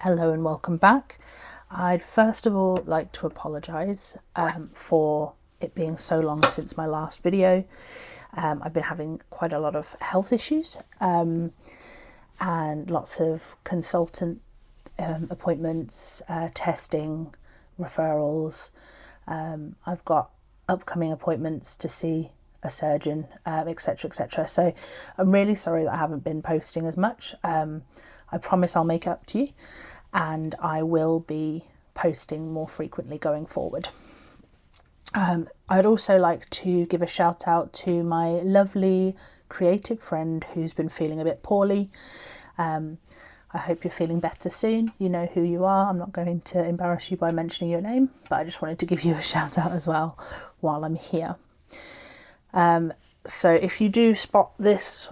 Hello and welcome back. I'd first of all like to apologise for it being so long since my last video. I've been having quite a lot of health issues and lots of consultant appointments, testing, referrals. I've got upcoming appointments to see a surgeon, etc, etc. So I'm really sorry that I haven't been posting as much. I promise I'll make it up to you, and I will be posting more frequently going forward. I'd also like to give a shout out to my lovely creative friend who's been feeling a bit poorly. I hope you're feeling better soon. You know who you are. I'm not going to embarrass you by mentioning your name, but I just wanted to give you a shout out as well while I'm here. So if you do spot this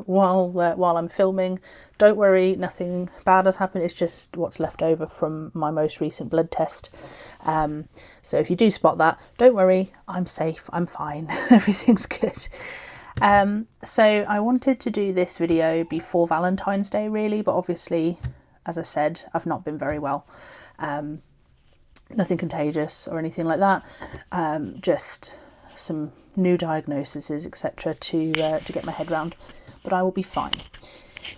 while I'm filming, don't worry, nothing bad has happened. It's just what's left over from my most recent blood test. So if you do spot that, don't worry, I'm safe, I'm fine, everything's good. So I wanted to do this video before Valentine's Day really, but obviously, as I said, I've not been very well. Nothing contagious or anything like that, just some new diagnoses, etc, to get my head round, but I will be fine.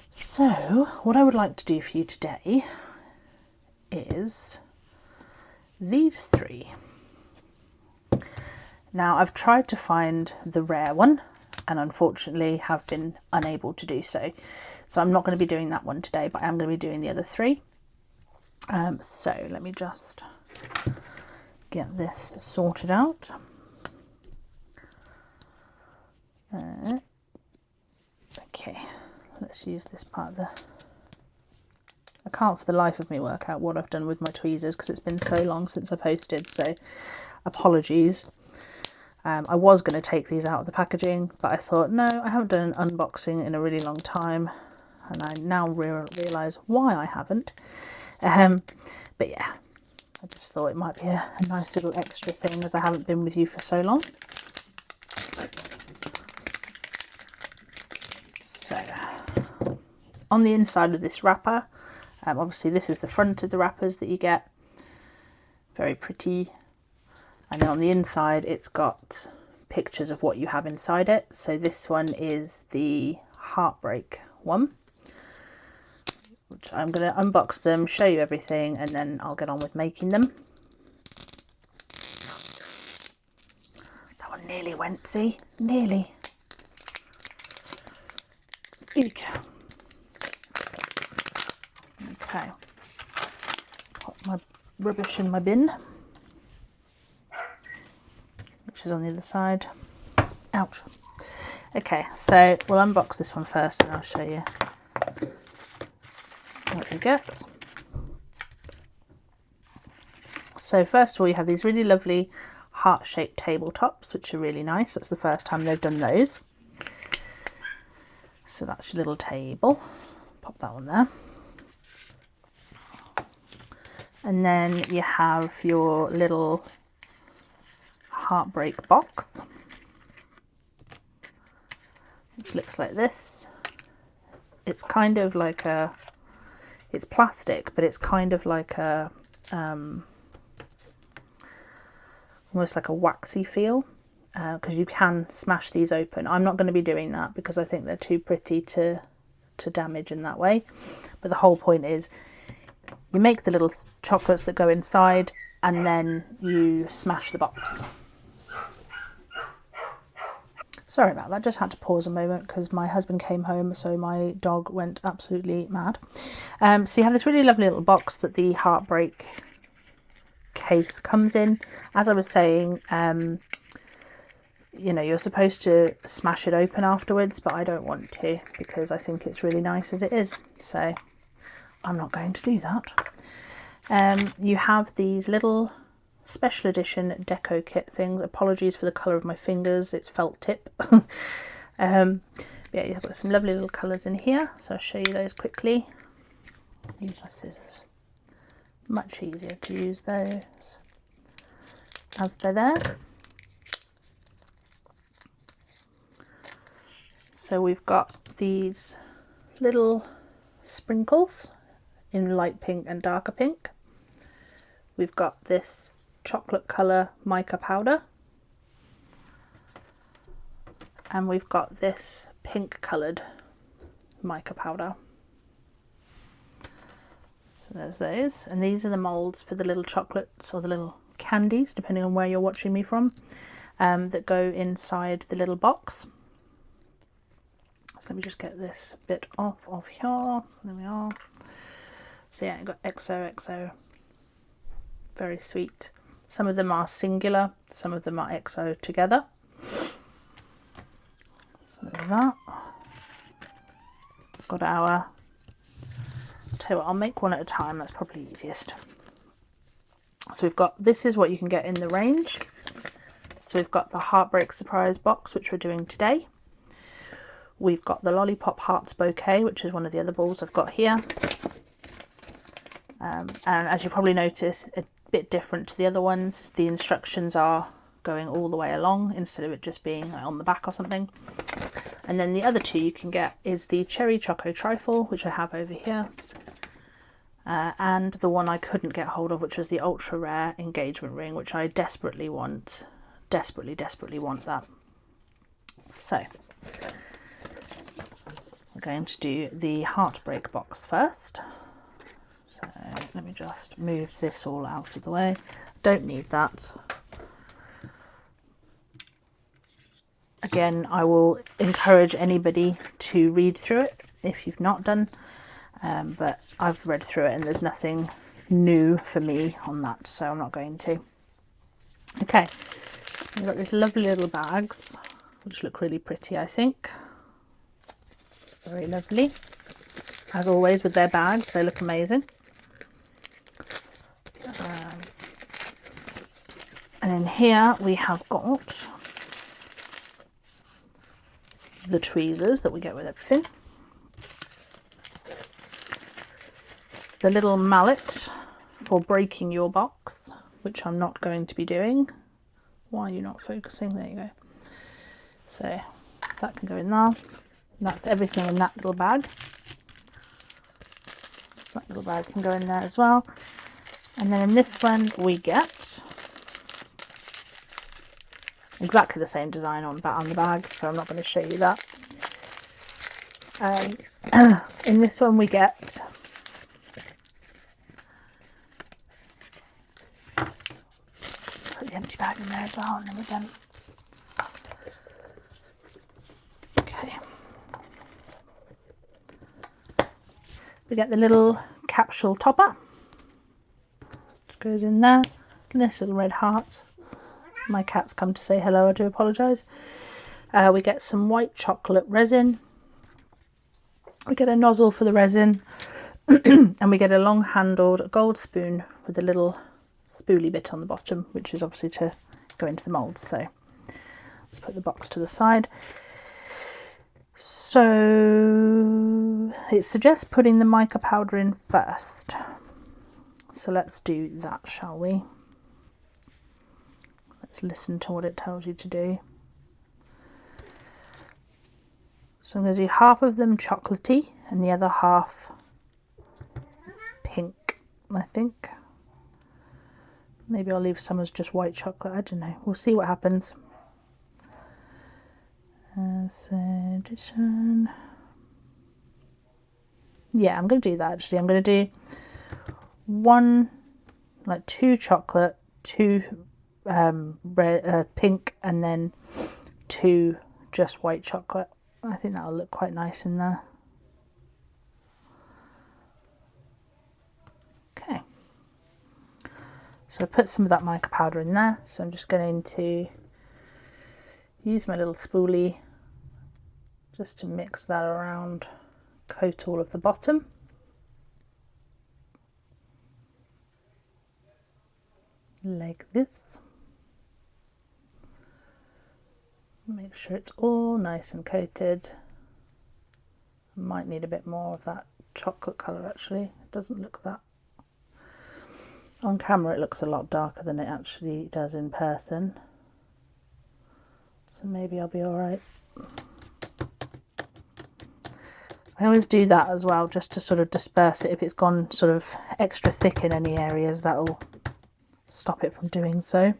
So what I would like to do for you today is these three. Now I've tried to find the rare one and unfortunately have been unable to do so. So I'm not going to be doing that one today, but I am going to be doing the other three. So let me just get this sorted out. Okay, let's use this part of the... I can't for the life of me work out what I've done with my tweezers because it's been so long since I posted, so apologies. I was going to take these out of the packaging, but I thought, no, I haven't done an unboxing in a really long time, and I now realise why I haven't. But yeah, I just thought it might be a nice little extra thing as I haven't been with you for so long. So, on the inside of this wrapper, obviously this is the front of the wrappers that you get, very pretty, and then on the inside it's got pictures of what you have inside it. So this one is the Heartbreak one, which I'm going to unbox them, show you everything, and then I'll get on with making them. That one nearly went, see? Nearly. Okay, put my rubbish in my bin, which is on the other side. Ouch. Okay, so we'll unbox this one first and I'll show you what you get. So first of all, you have these really lovely heart-shaped tabletops, which are really nice. That's the first time they've done those. So that's your little table, pop that one there. And then you have your little heartbreak box, which looks like this. It's kind of like a, it's plastic, but it's kind of like a, almost like a waxy feel. Because you can smash these open. I'm not going to be doing that because I think they're too pretty to damage in that way. But the whole point is you make the little chocolates that go inside and then you smash the box. Sorry about that, just had to pause a moment because my husband came home, so my dog went absolutely mad. So you have this really lovely little box that the Heartbreak case comes in. As I was saying, you know, you're supposed to smash it open afterwards, but I don't want to because I think it's really nice as it is. So I'm not going to do that. You have these little special edition deco kit things. Apologies for the colour of my fingers, it's felt tip. Yeah, you've got some lovely little colours in here, so I'll show you those quickly. Use my scissors. Much easier to use those as they're there. So we've got these little sprinkles in light pink and darker pink. We've got this chocolate colour mica powder. And we've got this pink coloured mica powder. So there's those. And these are the moulds for the little chocolates or the little candies, depending on where you're watching me from, that go inside the little box. So let me just get this bit off of here. There we are. So yeah, I've got XOXO. Very sweet. Some of them are singular, some of them are XO together. So that. Got our, I'll tell you what, I'll make one at a time, that's probably easiest. So we've got, this is what you can get in the range. So we've got the Heartbreak surprise box, which we're doing today. We've got the Lollipop Hearts bouquet, which is one of the other balls I've got here. And as you probably notice, a bit different to the other ones. The instructions are going all the way along instead of it just being like on the back or something. And then the other two you can get is the Cherry Choco Trifle, which I have over here. And the one I couldn't get hold of, which was the ultra rare engagement ring, which I desperately want. Desperately want that. So we're going to do the Heartbreak box first. So let me just move this all out of the way. Don't need that. Again, I will encourage anybody to read through it if you've not done, but I've read through it and there's nothing new for me on that, so I'm not going to. Okay, we've got these lovely little bags, which look really pretty, I think. Very lovely. As always with their bags, they look amazing. And in here we have got the tweezers that we get with everything. The little mallet for breaking your box, which I'm not going to be doing. Why are you not focusing? There you go. So that can go in there. That's everything in that little bag. So that little bag can go in there as well. And then in this one we get exactly the same design on the bag, so I'm not going to show you that. In this one we get put the empty bag in there as well, and then we're done. Okay. We get the little capsule topper, which goes in there. This little red heart. My cat's come to say hello, I do apologise. We get some white chocolate resin. We get a nozzle for the resin. And we get a long handled gold spoon with a little spoolie bit on the bottom, which is obviously to go into the moulds. So let's put the box to the side. So it suggests putting the mica powder in first. So let's do that, shall we? Let's listen to what it tells you to do. So I'm going to do half of them chocolatey and the other half pink, I think. Maybe I'll leave some as just white chocolate, I don't know. We'll see what happens. Addition. Yeah, I'm going to do that actually. I'm going to do two chocolate, two pink, and then two just white chocolate. I think that'll look quite nice in there. Okay, so I put some of that mica powder in there, so I'm just going to use my little spoolie just to mix that around, coat all of the bottom. Like this. Make sure it's all nice and coated. I might need a bit more of that chocolate colour actually. It doesn't look that. On camera it looks a lot darker than it actually does in person. So maybe I'll be alright. I always do that as well, just to sort of disperse it. If it's gone sort of extra thick in any areas, that'll stop it from doing so.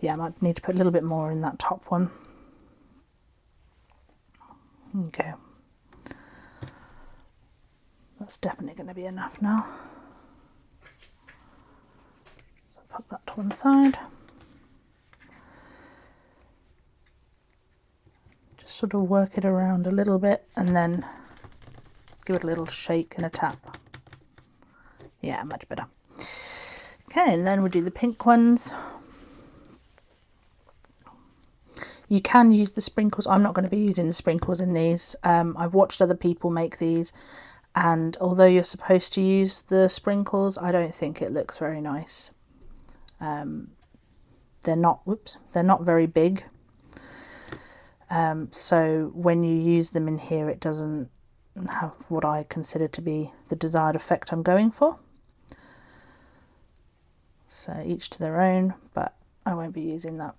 Yeah, I might need to put a little bit more in that top one. Okay. That's definitely going to be enough now. So pop that to one side. Just sort of work it around a little bit and then give it a little shake and a tap. Yeah, much better. Okay, and then we'll do the pink ones. You can use the sprinkles. I'm not going to be using the sprinkles in these. I've watched other people make these, and although you're supposed to use the sprinkles, I don't think it looks very nice. They're not very big. So when you use them in here, it doesn't have what I consider to be the desired effect I'm going for. So each to their own, but I won't be using that.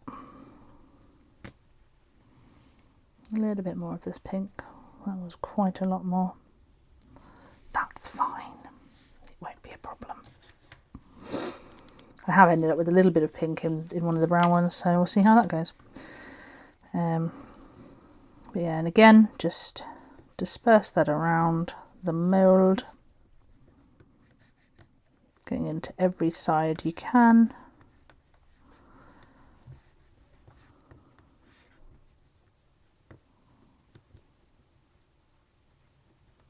A little bit more of this pink. That was quite a lot more. That's fine. It won't be a problem. I have ended up with a little bit of pink in one of the brown ones, so we'll see how that goes. But yeah, and again, just disperse that around the mould, getting into every side you can.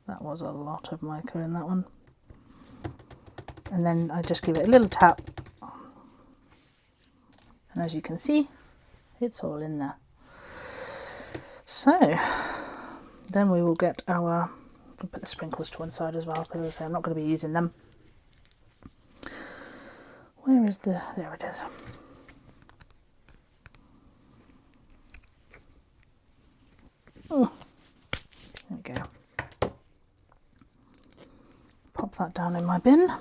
That was a lot of mica in that one. And then I just give it a little tap. And as you can see, it's all in there. So then we will get our, I'll put the sprinkles to one side as well, because as I say, I'm not going to be using them. Where is the, there it is. Oh, there we go. Pop that down in my bin. There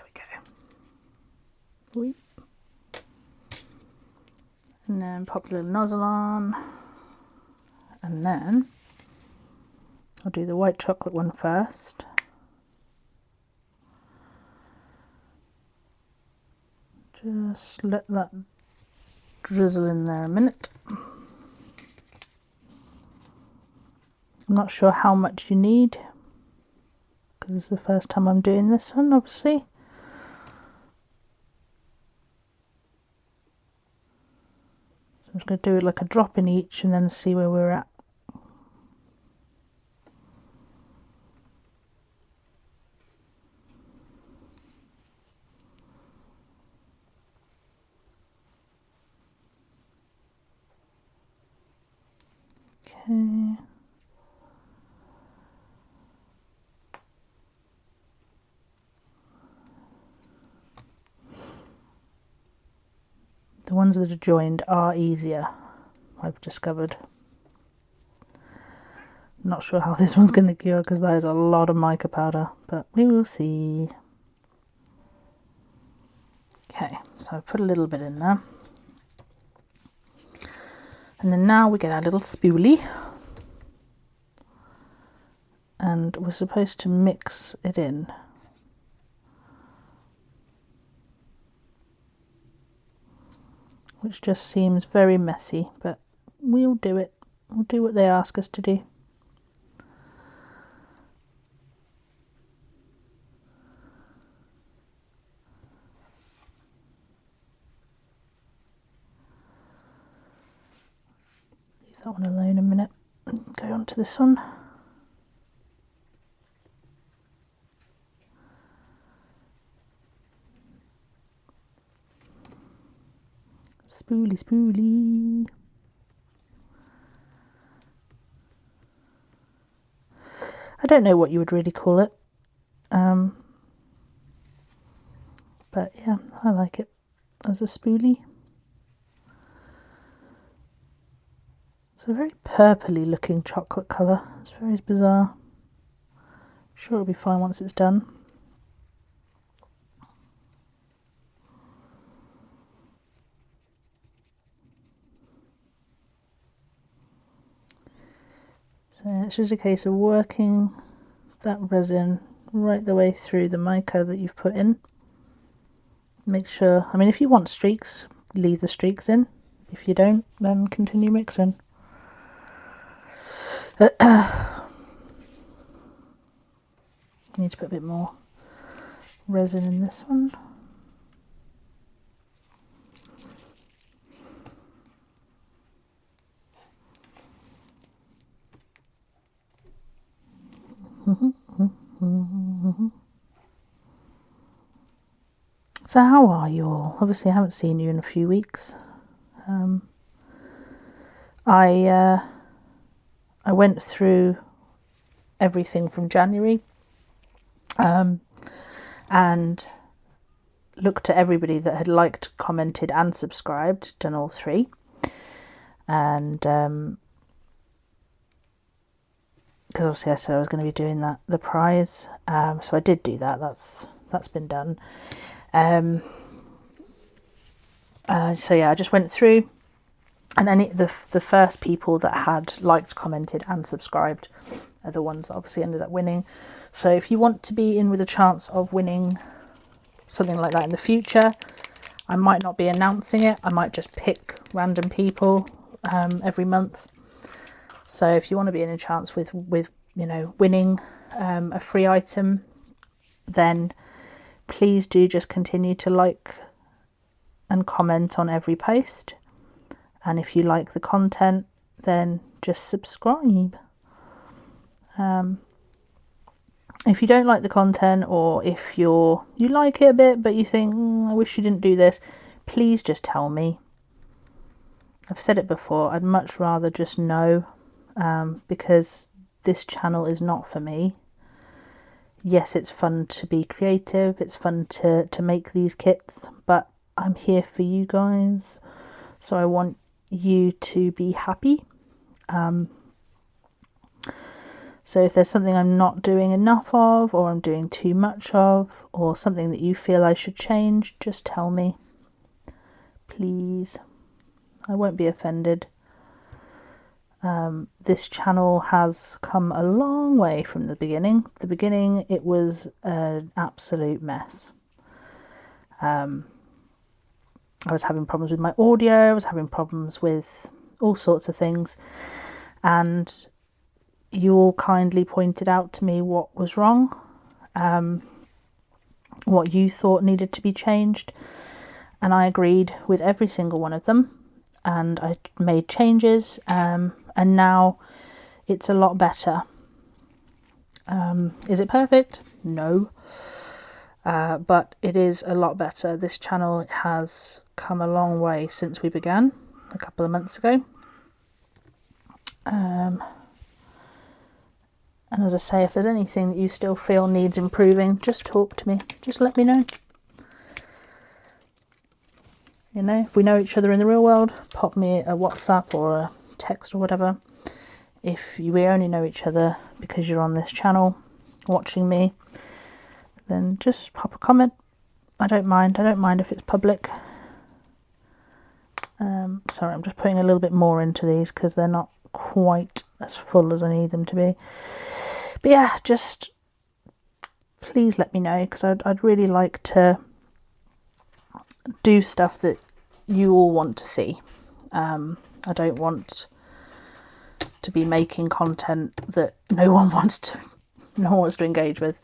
we go. Weep. And then pop a little nozzle on. And then I'll do the white chocolate one first. Just let that drizzle in there a minute. I'm not sure how much you need, because it's the first time I'm doing this one, obviously. So I'm just going to do it like a drop in each and then see where we're at. Okay. The ones that are joined are easier, I've discovered. I'm not sure how this one's going to cure because that is a lot of mica powder, but we will see. Okay, so I've put a little bit in there. And then now we get our little spoolie. And we're supposed to mix it in. Which just seems very messy, but we'll do it. We'll do what they ask us to do. Leave that one alone a minute and go on to this one. Spoolie, spoolie. I don't know what you would really call it. But yeah, I like it as a spoolie. It's a very purpley looking chocolate colour. It's very bizarre. I'm sure it'll be fine once it's done. So it's just a case of working that resin right the way through the mica that you've put in. Make sure, I mean, if you want streaks, leave the streaks in. If you don't, then continue mixing. Need to put a bit more resin in this one. So how are you all? Obviously I haven't seen you in a few weeks. I went through everything from January and looked at everybody that had liked, commented and subscribed, done all three. And because obviously I said I was going to be doing the prize, so I did do that. That's been done. So yeah, I just went through, and the first people that had liked, commented and subscribed are the ones that obviously ended up winning. So if you want to be in with a chance of winning something like that in the future, I might not be announcing it. I might just pick random people every month. So if you want to be in a chance with you know, winning a free item, then please do just continue to like and comment on every post. And if you like the content, then just subscribe. If you don't like the content, or if you like it a bit but you think, I wish you didn't do this, please just tell me. I've said it before, I'd much rather just know, because this channel is not for me. Yes, it's fun to be creative, it's fun to make these kits, but I'm here for you guys, so I want you to be happy. So if there's something I'm not doing enough of, or I'm doing too much of, or something that you feel I should change, just tell me, please. I won't be offended. This channel has come a long way from the beginning. The beginning, it was an absolute mess. I was having problems with my audio, I was having problems with all sorts of things, and you all kindly pointed out to me what was wrong, what you thought needed to be changed, and I agreed with every single one of them, and I made changes, and now it's a lot better. Is it perfect? No. But it is a lot better. This channel has come a long way since we began a couple of months ago. And as I say, if there's anything that you still feel needs improving, just talk to me. Just let me know. You know, if we know each other in the real world, pop me a WhatsApp or a text or whatever. If we only know each other because you're on this channel watching me, then just pop a comment. I don't mind. I don't mind if it's public. Sorry, I'm just putting a little bit more into these because they're not quite as full as I need them to be. But yeah, just please let me know, because I'd really like to do stuff that you all want to see. I don't want to be making content that no one wants to engage with.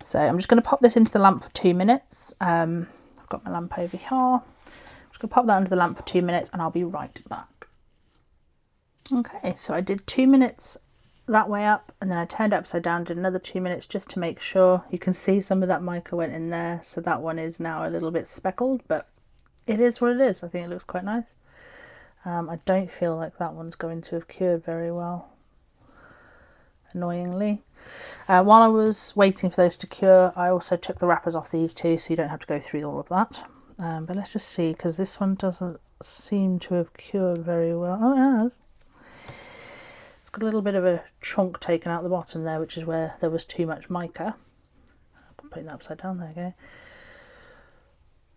So I'm just going to pop this into the lamp for 2 minutes. I've got my lamp over here. I'm just going to pop that into the lamp for 2 minutes and I'll be right back. Okay, so I did 2 minutes that way up, and then I turned it upside down, did another 2 minutes just to make sure. You can see some of that mica went in there, so that one is now a little bit speckled, but it is what it is. I think it looks quite nice. I don't feel like that one's going to have cured very well, annoyingly. While I was waiting for those to cure, I also took the wrappers off these two, so you don't have to go through all of that. But let's just see, because this one doesn't seem to have cured very well. Oh, it has. It's got a little bit of a chunk taken out the bottom there, which is where there was too much mica. I'm putting that upside down, there you go.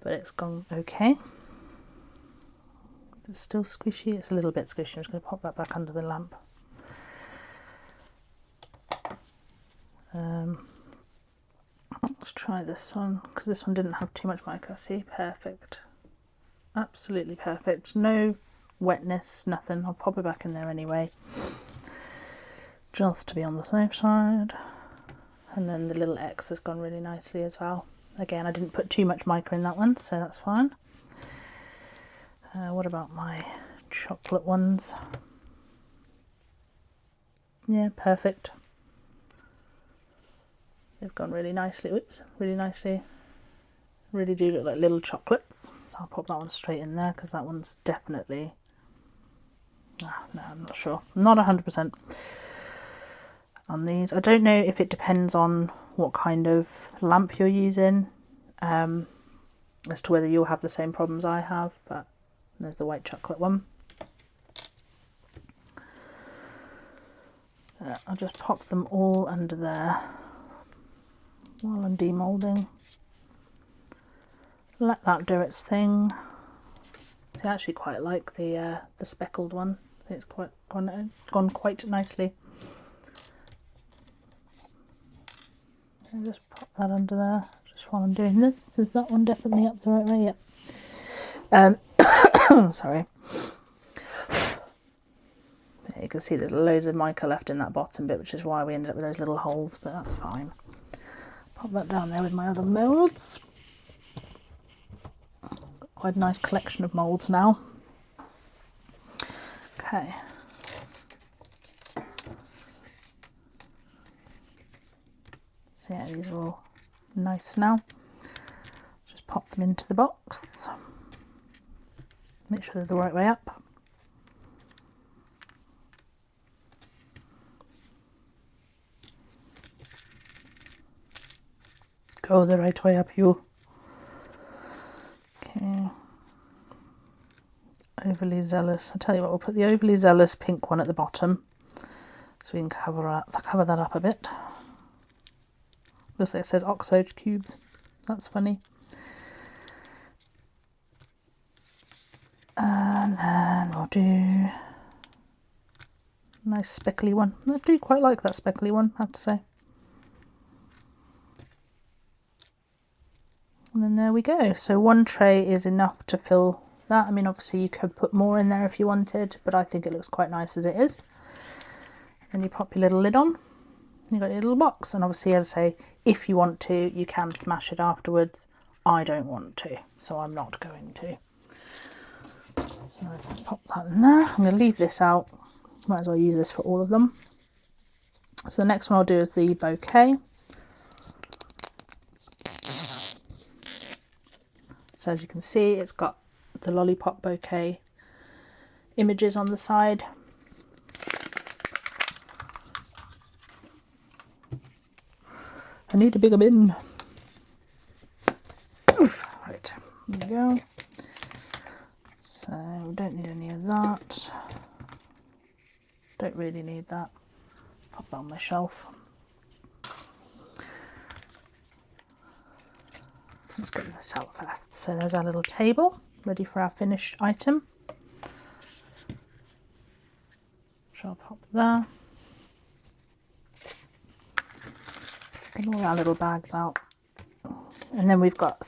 But it's gone okay. It's still squishy. It's a little bit squishy. I'm just going to pop that back under the lamp. Let's try this one, because this one didn't have too much mica. See, perfect. Absolutely perfect. No wetness, nothing. I'll pop it back in there anyway, just to be on the safe side. And then the little X has gone really nicely as well. Again, I didn't put too much mica in that one, so that's fine. What about my chocolate ones? Yeah, perfect. They've gone really nicely. Whoops, really nicely. Really do look like little chocolates. So I'll pop that one straight in there, because that one's definitely... no, I'm not sure. I'm not 100% on these. I don't know if it depends on what kind of lamp you're using, as to whether you'll have the same problems I have, but there's the white chocolate one. I'll just pop them all under there while I'm demoulding. Let that do its thing. See, I actually quite like the speckled one. I think it's quite gone quite nicely. So just pop that under there. Just while I'm doing this, is that one definitely up the right way? Yep. Sorry. You can see there's loads of mica left in that bottom bit, which is why we ended up with those little holes, but that's fine. Pop that down there with my other moulds. Got quite a nice collection of moulds now. Okay. So yeah, these are all nice now. Just pop them into the box. Make sure they're the right way up. Go the right way up, you. Okay. Overly zealous. I'll tell you what, we'll put the overly zealous pink one at the bottom, so we can cover that up a bit. Looks like it says Oxo cubes. That's funny. And then we'll do a nice speckly one. I do quite like that speckly one, I have to say. And then there we go. So one tray is enough to fill that. I mean, obviously you could put more in there if you wanted, but I think it looks quite nice as it is. And then you pop your little lid on. You've got your little box. And obviously, as I say, if you want to, you can smash it afterwards. I don't want to, so I'm not going to. So I can pop that in there. I'm going to leave this out. Might as well use this for all of them. So the next one I'll do is the bouquet. So as you can see, it's got the lollipop bouquet images on the side. I need a bigger bin. Oof. Right, there we go. So we don't need any of that. Don't really need that. Pop that on my shelf. Let's get this out first. So there's our little table ready for our finished item. So I'll pop there. Get all our little bags out. And then we've got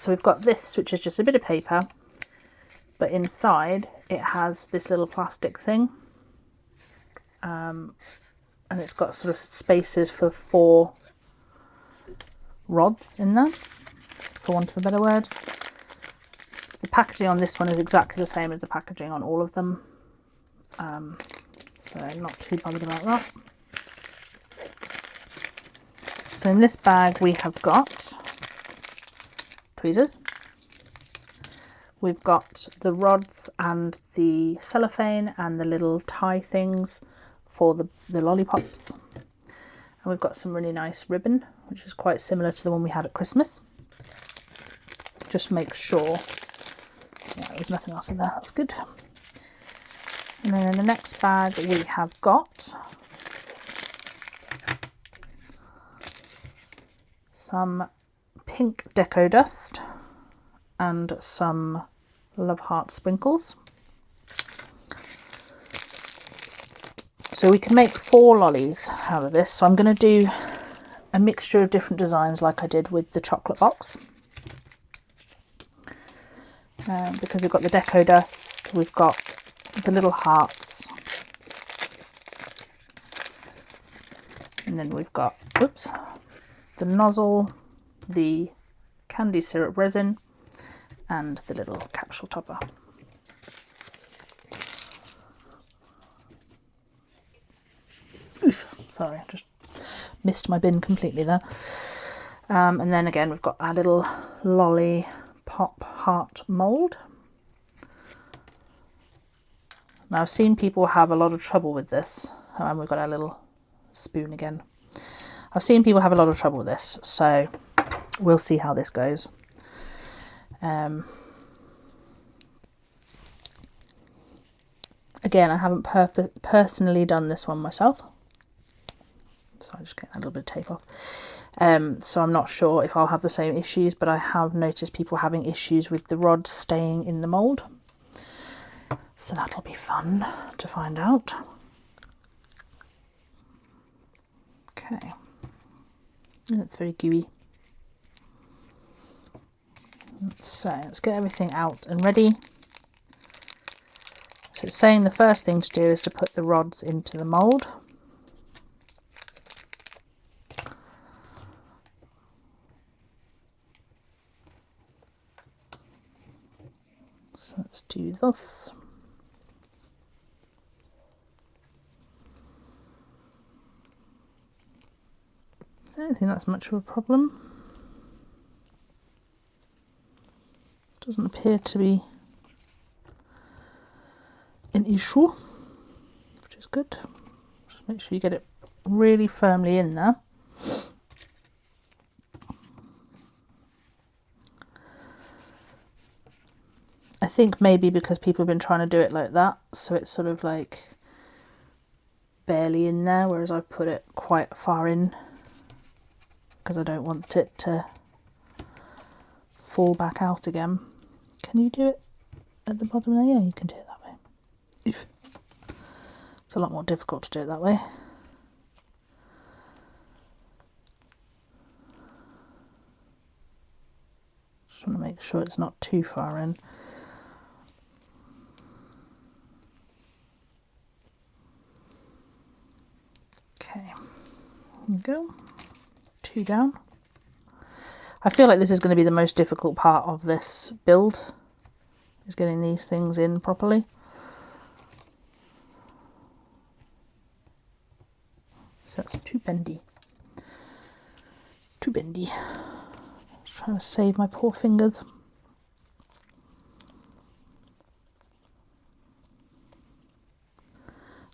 this, which is just a bit of paper, but inside it has this little plastic thing. And it's got sort of spaces for 4 rods in there, for want of a better word. The packaging on this one is exactly the same as the packaging on all of them, so I'm not too bothered about that. So in this bag we have got tweezers, we've got the rods and the cellophane and the little tie things for the lollipops, and we've got some really nice ribbon, which is quite similar to the one we had at Christmas. Just make sure, yeah, there's nothing else in there, that's good. And then in the next bag we have got some pink deco dust and some love heart sprinkles. So we can make 4 lollies out of this, so I'm going to do a mixture of different designs like I did with the chocolate box. Because we've got the deco dust, we've got the little hearts, and then we've got, oops, the nozzle, the candy syrup resin, and the little capsule topper. Oof, sorry, I just missed my bin completely there. And then again, we've got our little lollipop heart mould. Now I've seen people have a lot of trouble with this, and we've got our little spoon again. I've seen people have a lot of trouble with this, so we'll see how this goes. Again, I haven't personally done this one myself, so I'm just getting a little bit of tape off. So I'm not sure if I'll have the same issues, but I have noticed people having issues with the rods staying in the mould. So that'll be fun to find out. Okay, that's very gooey. So let's get everything out and ready. So it's saying the first thing to do is to put the rods into the mould. So let's do this. I don't think that's much of a problem. Doesn't appear to be an issue, which is good. Just make sure you get it really firmly in there. I think maybe because people have been trying to do it like that, so it's sort of like barely in there, whereas I've put it quite far in because I don't want it to fall back out again. Can you do it at the bottom there? Yeah, you can do it that way. Oof. It's a lot more difficult to do it that way. Just want to make sure it's not too far in. Okay, there we go. 2 down. I feel like this is going to be the most difficult part of this build, is getting these things in properly. So that's too bendy. Too bendy. Trying to save my poor fingers.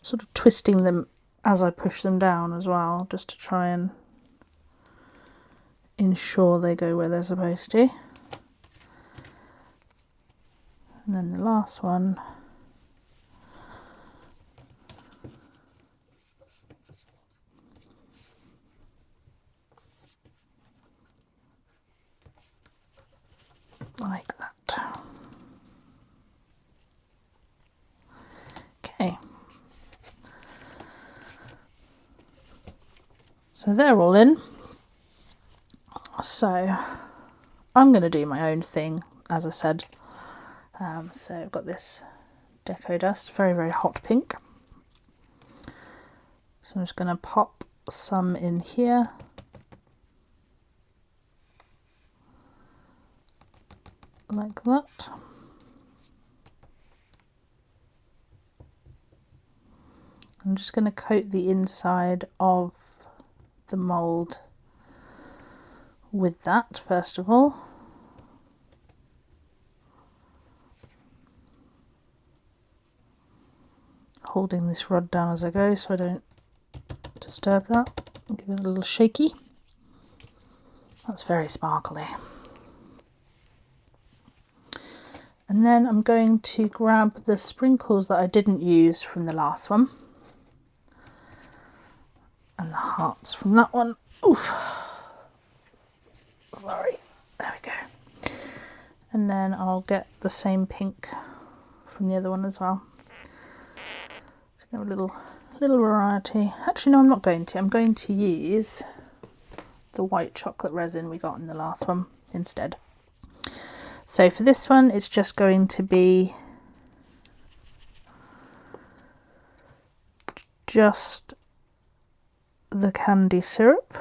Sort of twisting them as I push them down as well, just to try and ensure they go where they're supposed to. And then the last one, like that. Okay, so they're all in. So I'm going to do my own thing, as I said. So I've got this deco dust, very, very hot pink. So I'm just going to pop some in here. Like that. I'm just going to coat the inside of the mould with that first of all. Holding this rod down as I go so I don't disturb that. I'll give it a little shaky. That's very sparkly. And then I'm going to grab the sprinkles that I didn't use from the last one. And the hearts from that one. Oof. Sorry, there we go. And then I'll get the same pink from the other one as well. Just have a little variety. Actually, no, I'm not going to. I'm going to use the white chocolate resin we got in the last one instead. So for this one, it's just going to be just the candy syrup.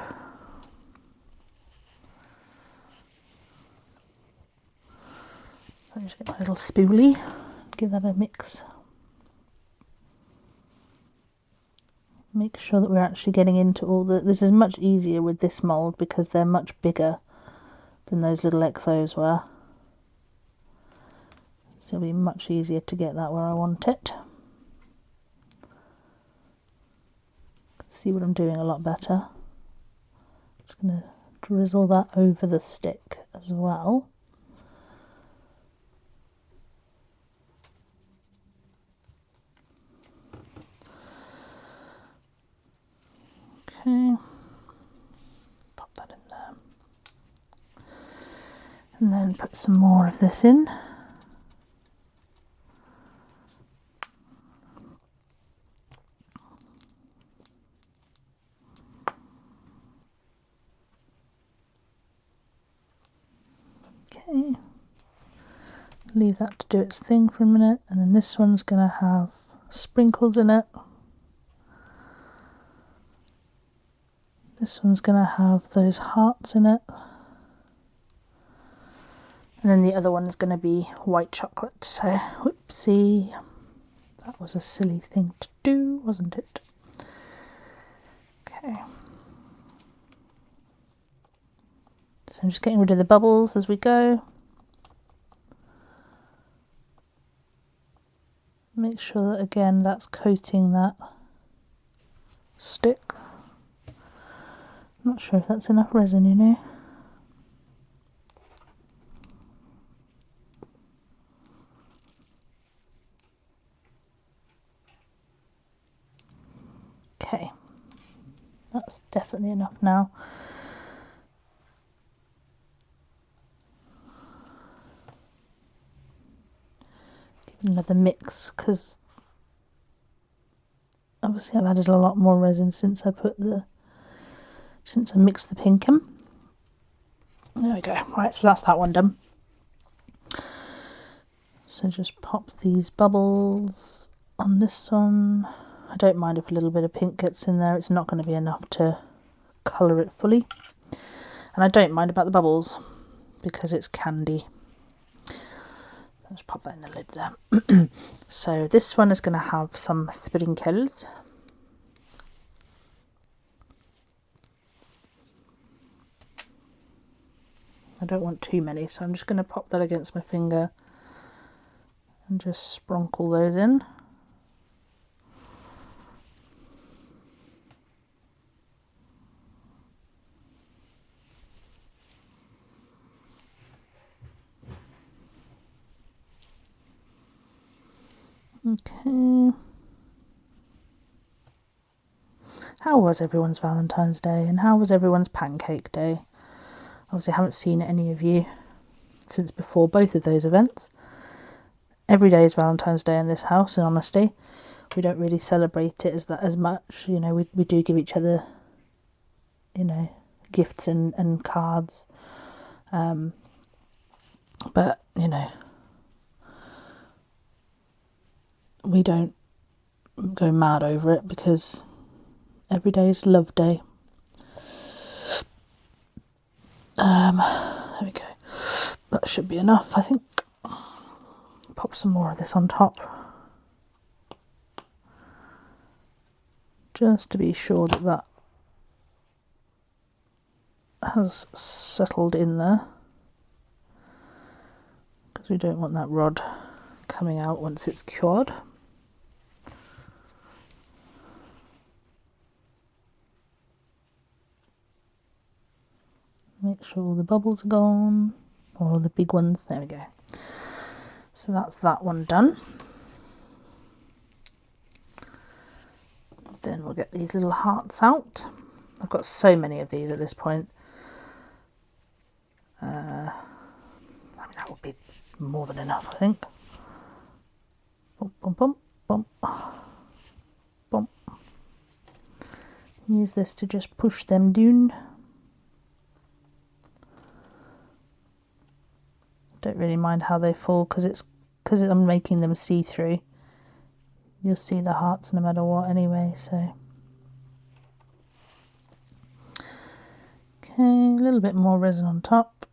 So I just get my little spoolie, give that a mix. Make sure that we're actually getting into all the... This is much easier with this mould because they're much bigger than those little XOs were. So it'll be much easier to get that where I want it. See what I'm doing a lot better. Just going to drizzle that over the stick as well. Okay, pop that in there. And then put some more of this in. Okay, leave that to do its thing for a minute, and then this one's going to have sprinkles in it. This one's going to have those hearts in it. And then the other one is going to be white chocolate. So, whoopsie. That was a silly thing to do, wasn't it? Okay. So I'm just getting rid of the bubbles as we go. Make sure that, again, that's coating that stick. Not sure if that's enough resin, you know. Okay, that's definitely enough now. Give it another mix, because obviously I've added a lot more resin since I mixed the pink in. There we go. Right, so that's that one done. So just pop these bubbles on this one. I don't mind if a little bit of pink gets in there. It's not going to be enough to colour it fully. And I don't mind about the bubbles because it's candy. Let's pop that in the lid there. So this one is going to have some sprinkles. I don't want too many, so I'm just going to pop that against my finger and just sprinkle those in. Okay. How was everyone's Valentine's Day, and how was everyone's pancake day? Obviously I haven't seen any of you since before both of those events. Every day is Valentine's Day in this house, in honesty. We don't really celebrate it as much. You know, we do give each other, you know, gifts and cards. But, you know, we don't go mad over it because every day is love day. There we go. That should be enough, I think. Pop some more of this on top. Just to be sure that that has settled in there. Because we don't want that rod coming out once it's cured. Make sure all the bubbles are gone, or the big ones. There we go. So that's that one done. Then we'll get these little hearts out. I've got so many of these at this point. I mean, that would be more than enough, I think. Bump, bump, bump, bump, bump. Use this to just push them down. Don't really mind how they fall because I'm making them see-through. You'll see the hearts no matter what anyway, so. Okay, a little bit more resin on top.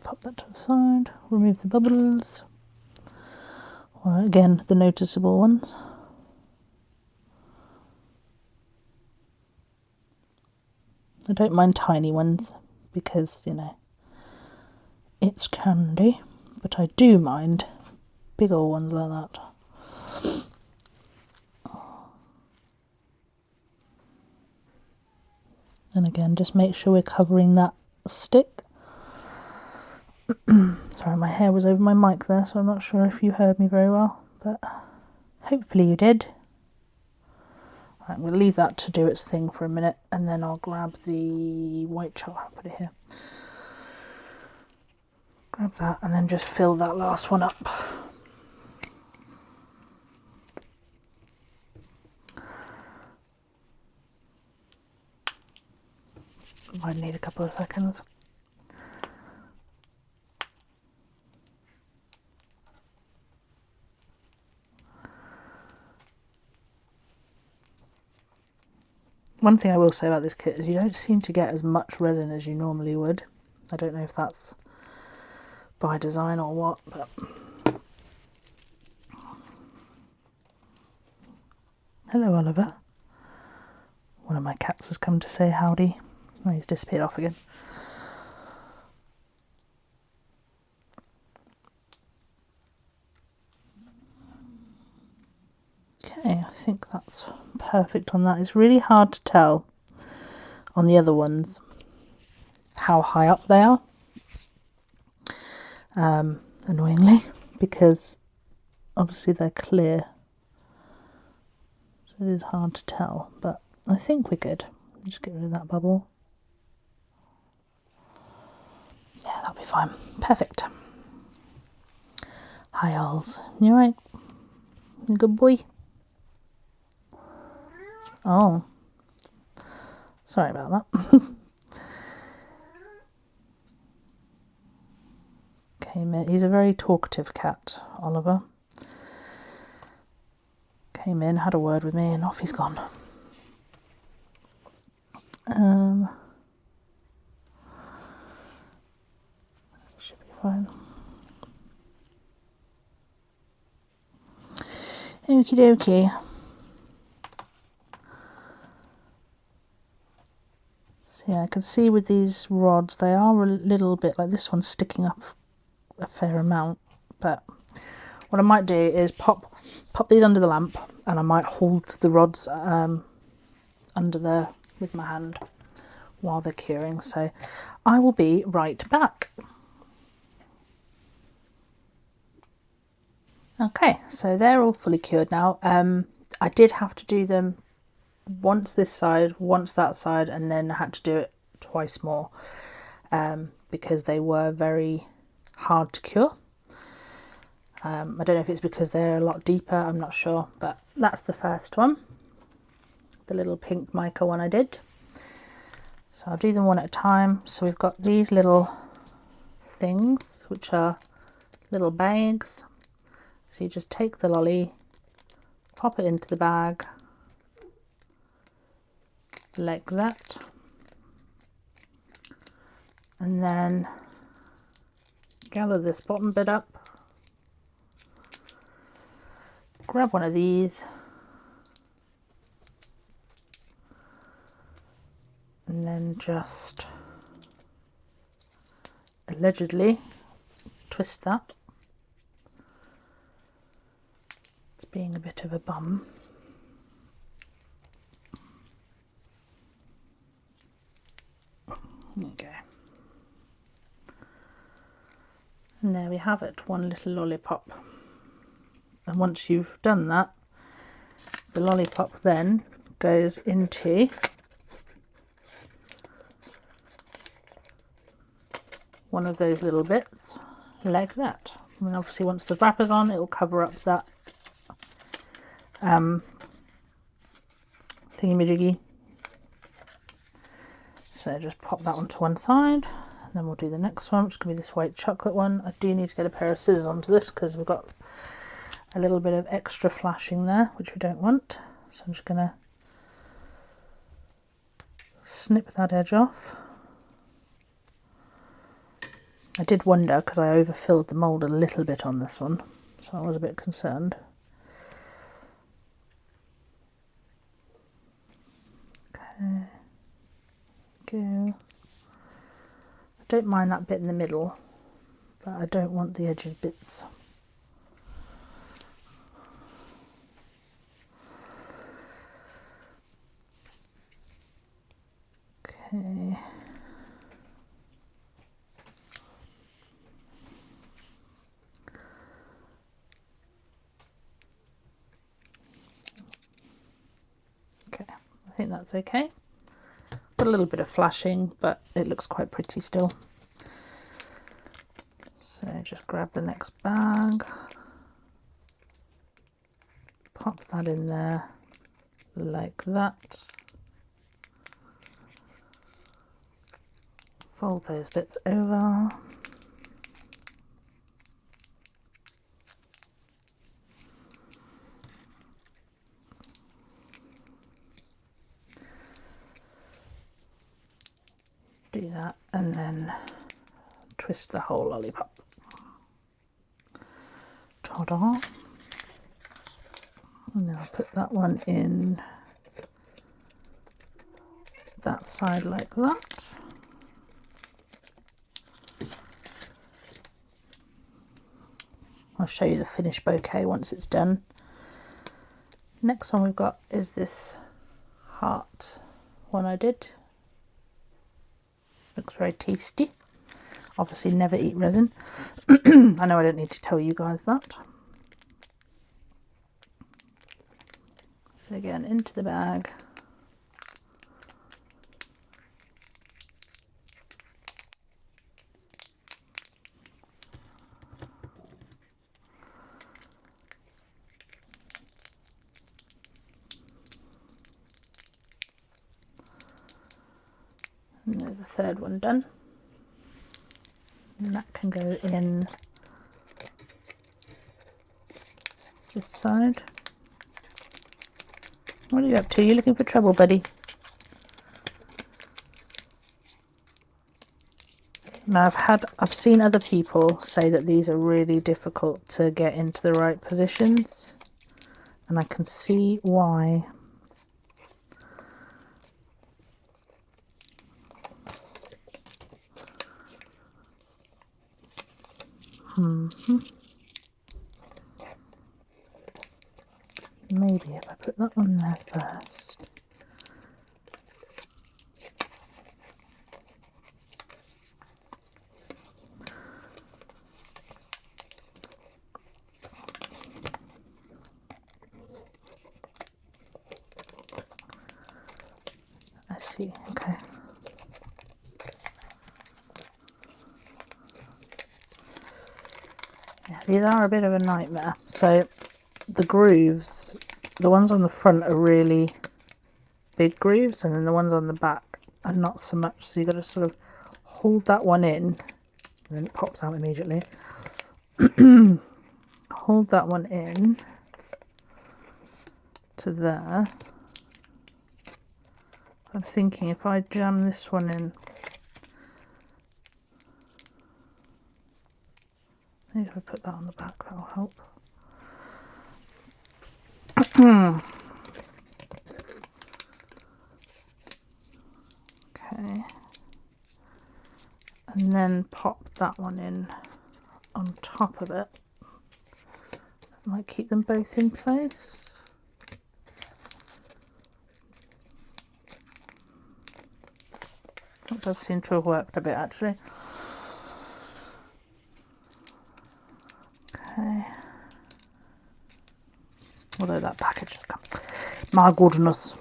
Pop that to the side, remove the bubbles. Or again, the noticeable ones. I don't mind tiny ones because, you know, it's candy, but I do mind big old ones like that. And again, just make sure we're covering that stick. Sorry, my hair was over my mic there, so I'm not sure if you heard me very well, but hopefully you did. Right, we'll leave that to do its thing for a minute, and then I'll grab the white chalk. I'll put it here. Grab that, and then just fill that last one up. Might need a couple of seconds. One thing I will say about this kit is you don't seem to get as much resin as you normally would. I don't know if that's by design or what, but hello Oliver. One of my cats has come to say howdy. Oh, he's disappeared off again. Okay, I think that's perfect on that. It's really hard to tell on the other ones how high up they are, annoyingly, because obviously they're clear, so it is hard to tell, but I think we're good. Just get rid of that bubble. Yeah, that'll be fine. Perfect. Hi Ols, you alright? You good boy? Oh, sorry about that. He's a very talkative cat, Oliver. Came in, had a word with me, and off he's gone. Should be fine. Okie dokie. So yeah, I can see with these rods they are a little bit like this one's sticking up a fair amount, but what I might do is pop these under the lamp, and I might hold the rods under there with my hand while they're curing. So I will be right back. Okay, so they're all fully cured now. I did have to do them once this side, once that side, and then I had to do it twice more because they were very hard to cure. I don't know if it's because they're a lot deeper, I'm not sure, but that's the first one, the little pink mica one I did. So I'll do them one at a time. So we've got these little things, which are little bags. So you just take the lolly, pop it into the bag like that, and then gather this bottom bit up, grab one of these, and then just allegedly twist that. It's being a bit of a bum. Okay. And there we have it, one little lollipop. And once you've done that, the lollipop then goes into one of those little bits like that. And obviously once the wrapper's on, it will cover up that thingy-majiggy. So just pop that one to one side, and then we'll do the next one, which is going to be this white chocolate one. I do need to get a pair of scissors onto this because we've got a little bit of extra flashing there, which we don't want. So I'm just going to snip that edge off. I did wonder because I overfilled the mould a little bit on this one, so I was a bit concerned. Okay, go. I don't mind that bit in the middle, but I don't want the edges bits. Okay. Okay, I think that's okay. Got a little bit of flashing, but it looks quite pretty still. So just grab the next bag, pop that in there like that. Fold those bits over. Do that and then twist the whole lollipop. Ta-da! And then I'll put that one in that side like that. I'll show you the finished bouquet once it's done. Next one we've got is this heart one I did. Looks very tasty. Obviously never eat resin. I know I don't need to tell you guys that. So again, into the bag. And there's a third one done. And that can go in this side. What are you up to? You looking for trouble, buddy? Now I've seen other people say that these are really difficult to get into the right positions, and I can see why. Maybe if I put that one there first. I see, okay. Yeah, these are a bit of a nightmare. So the grooves, the ones on the front are really big grooves, and then the ones on the back are not so much. So you've got to sort of hold that one in, and then it pops out immediately. Hold that one in to there. I'm thinking if I jam this one in, maybe if I put that on the back, that'll help. Okay, and then pop that one in on top of it. That might keep them both in place. That does seem to have worked a bit actually. Okay. Although that package has come. My goodness.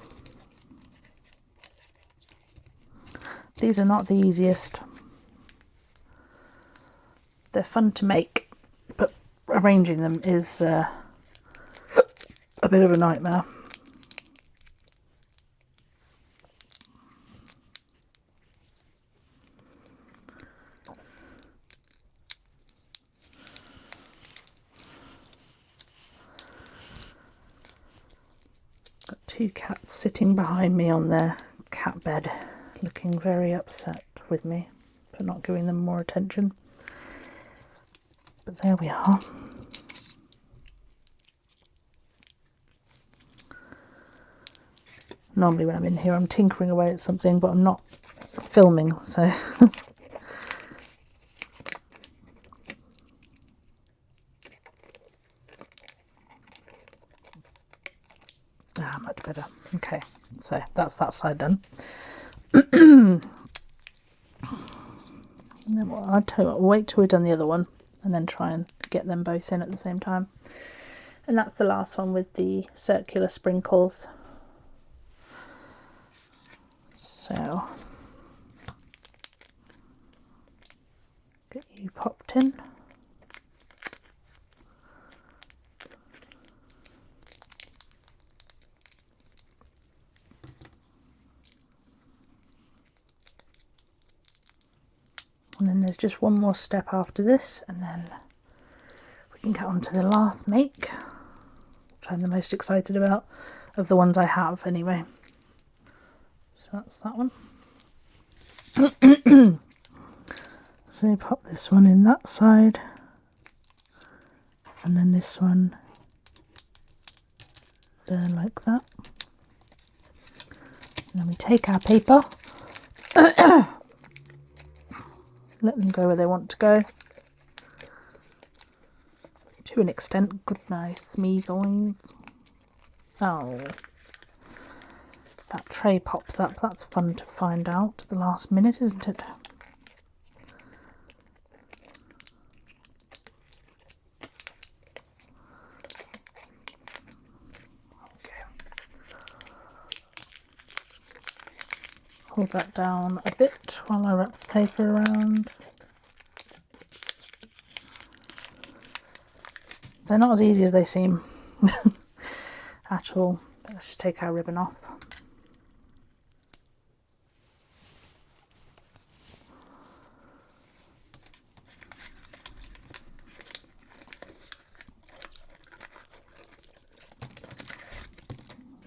These are not the easiest. They're fun to make, but arranging them is a bit of a nightmare. Two cats sitting behind me on their cat bed, looking very upset with me for not giving them more attention. But there we are. Normally when I'm in here I'm tinkering away at something, but I'm not filming, so much better. Okay, so that's that side done. And then I'll tell you what, wait till we've done the other one and then try and get them both in at the same time. And that's the last one with the circular sprinkles. So get you popped in. And then there's just one more step after this, and then we can get on to the last make, which I'm the most excited about of the ones I have anyway. So that's that one. So you pop this one in that side, and then this one there like that. And then we take our paper, let them go where they want to go. To an extent, goodness me, guys. Oh, that tray pops up. That's fun to find out at the last minute, isn't it? Okay. Hold that down a bit while I wrap the paper around. They're not as easy as they seem at all. Let's just take our ribbon off.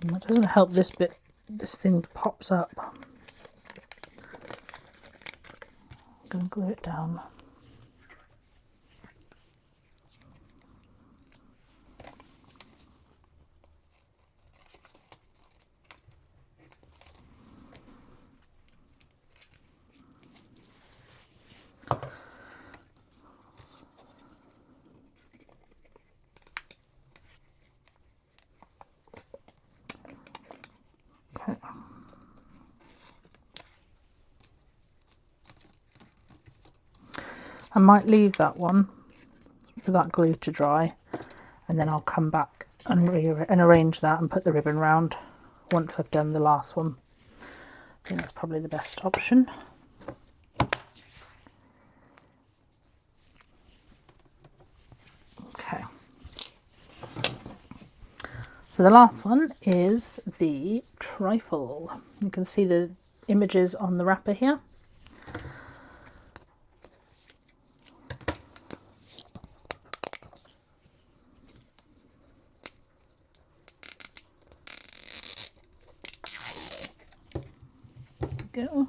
And that doesn't help this bit, this thing pops up. I'm going to glue it down. Okay. I might leave that one for that glue to dry, and then I'll come back and arrange that and put the ribbon round once I've done the last one. I think that's probably the best option. Okay. So the last one is the trifle. You can see the images on the wrapper here. Go.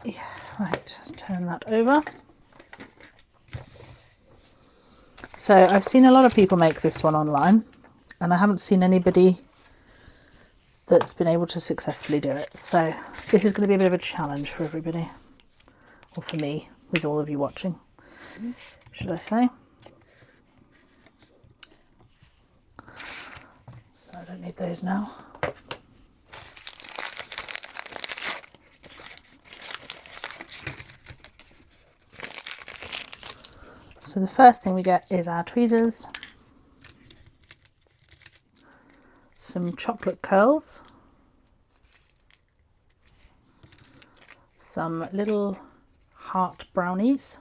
Yeah, right, just turn that over. So I've seen a lot of people make this one online, and I haven't seen anybody that's been able to successfully do it. So this is going to be a bit of a challenge for everybody, or for me, with all of you watching, should I say. So I don't need those now. So the first thing we get is our tweezers, some chocolate curls, some little heart brownies.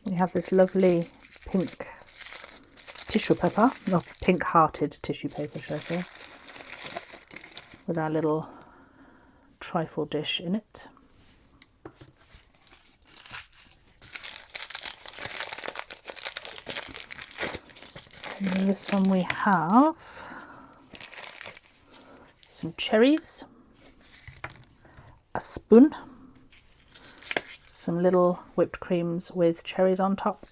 We have this lovely pink tissue paper, not pink hearted tissue paper, should I say, with our little trifle dish in it. In this one we have some cherries, a spoon, some little whipped creams with cherries on top,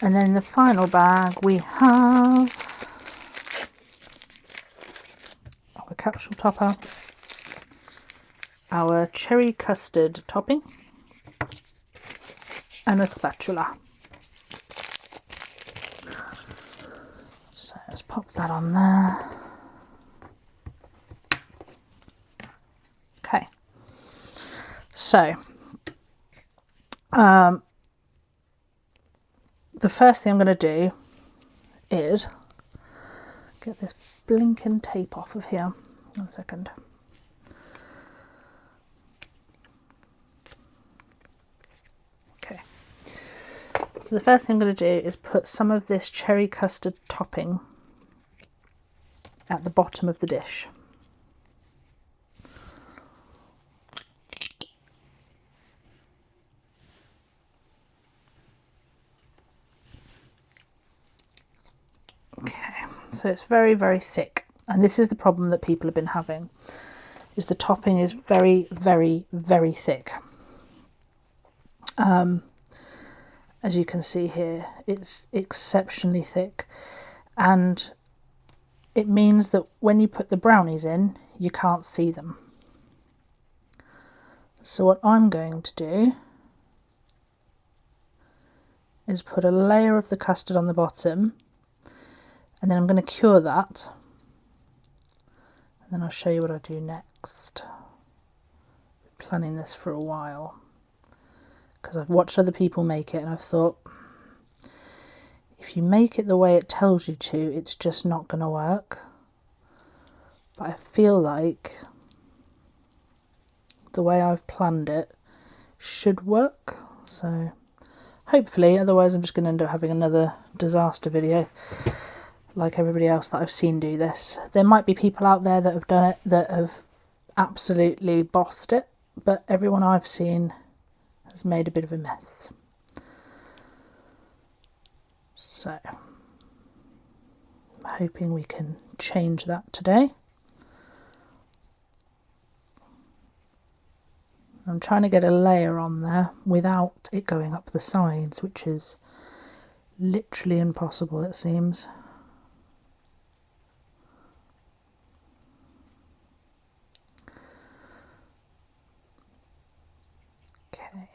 and then in the final bag we have our capsule topper, our cherry custard topping, and a spatula. So let's pop that on there. Okay, so the first thing I'm going to do is get this blinking tape off of here. 1 second. Okay, so the first thing I'm going to do is put some of this cherry custard topping at the bottom of the dish. Okay, so it's very, very thick, and this is the problem that people have been having, is the topping is very, very, very thick. As you can see here, it's exceptionally thick, and it means that when you put the brownies in, you can't see them. So what I'm going to do is put a layer of the custard on the bottom, and then I'm going to cure that, and then I'll show you what I do next. I've been planning this for a while because I've watched other people make it, and I've thought, if you make it the way it tells you to, it's just not going to work. But I feel like the way I've planned it should work, so hopefully, otherwise I'm just going to end up having another disaster video like everybody else that I've seen do this. There might be people out there that have done it that have absolutely bossed it, but everyone I've seen has made a bit of a mess. So I'm hoping we can change that today. I'm trying to get a layer on there without it going up the sides, which is literally impossible, it seems. Okay.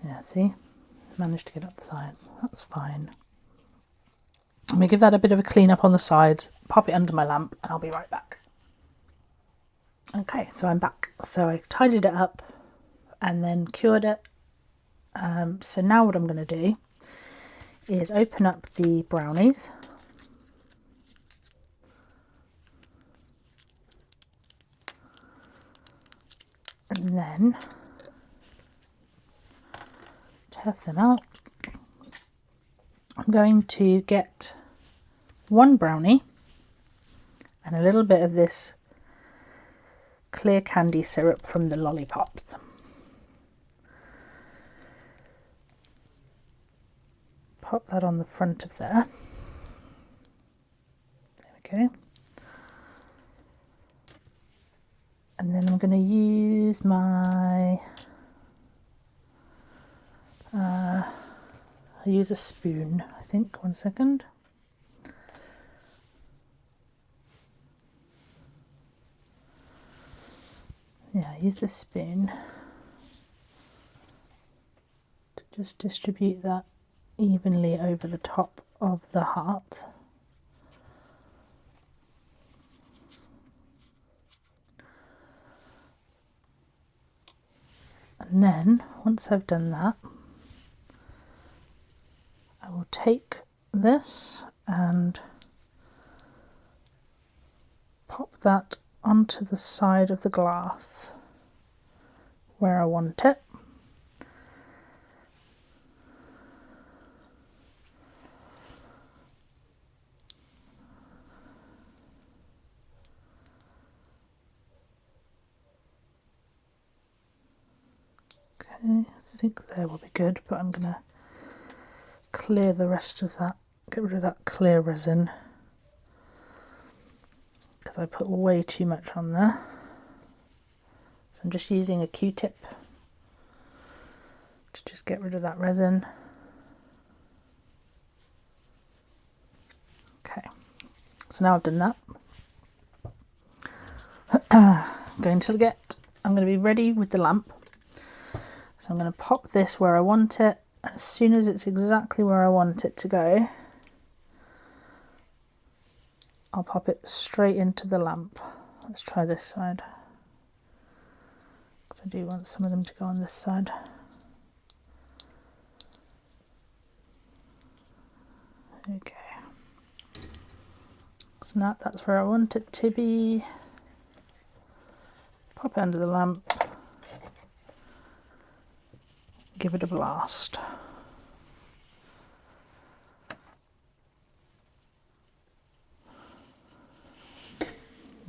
Yeah, see? Managed to get up the sides. That's fine. I'm going to give that a bit of a clean up on the sides, pop it under my lamp, and I'll be right back. Okay, so I'm back. So I tidied it up and then cured it. So now what I'm going to do is open up the brownies. And then turf them out. I'm going to get one brownie and a little bit of this clear candy syrup from the lollipops. Pop that on the front of there. There we go. And then I'm going to use my I use a spoon, I think. 1 second. Yeah, use the spoon to just distribute that evenly over the top of the heart. And then, once I've done that, I will take this and pop that onto the side of the glass where I want it. Okay, I think there will be good, but I'm gonna clear the rest of that, get rid of that clear resin, because I put way too much on there. So I'm just using a Q-tip to just get rid of that resin. Okay, so now I've done that. I'm going to be ready with the lamp. So I'm going to pop this where I want it. And as soon as it's exactly where I want it to go, I'll pop it straight into the lamp. Let's try this side, because I do want some of them to go on this side. Okay. So now that's where I want it to be. Pop it under the lamp. Give it a blast.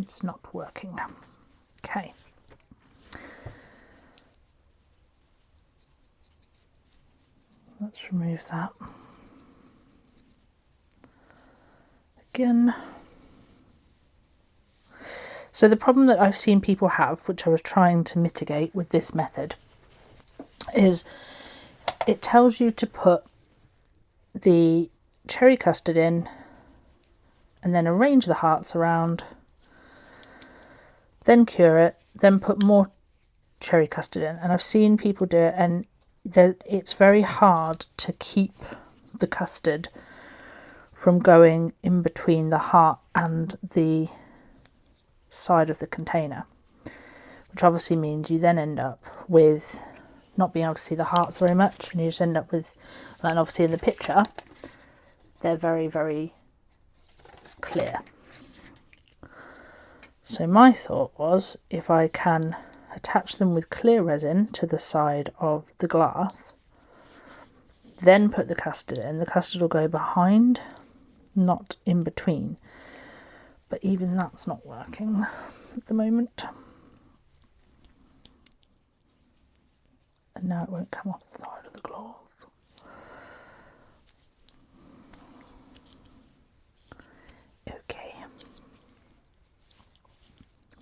It's not working. Okay. Let's remove that. Again. So the problem that I've seen people have, which I was trying to mitigate with this method, is it tells you to put the cherry custard in and then arrange the hearts around, then cure it, then put more cherry custard in. And I've seen people do it, and it's very hard to keep the custard from going in between the heart and the side of the container, which obviously means you then end up with not being able to see the hearts very much, and you just end up with, and obviously in the picture they're very, very clear. So my thought was, if I can attach them with clear resin to the side of the glass, then put the custard in, the custard will go behind, not in between. But even that's not working at the moment. And now it won't come off the side of the cloth. Okay.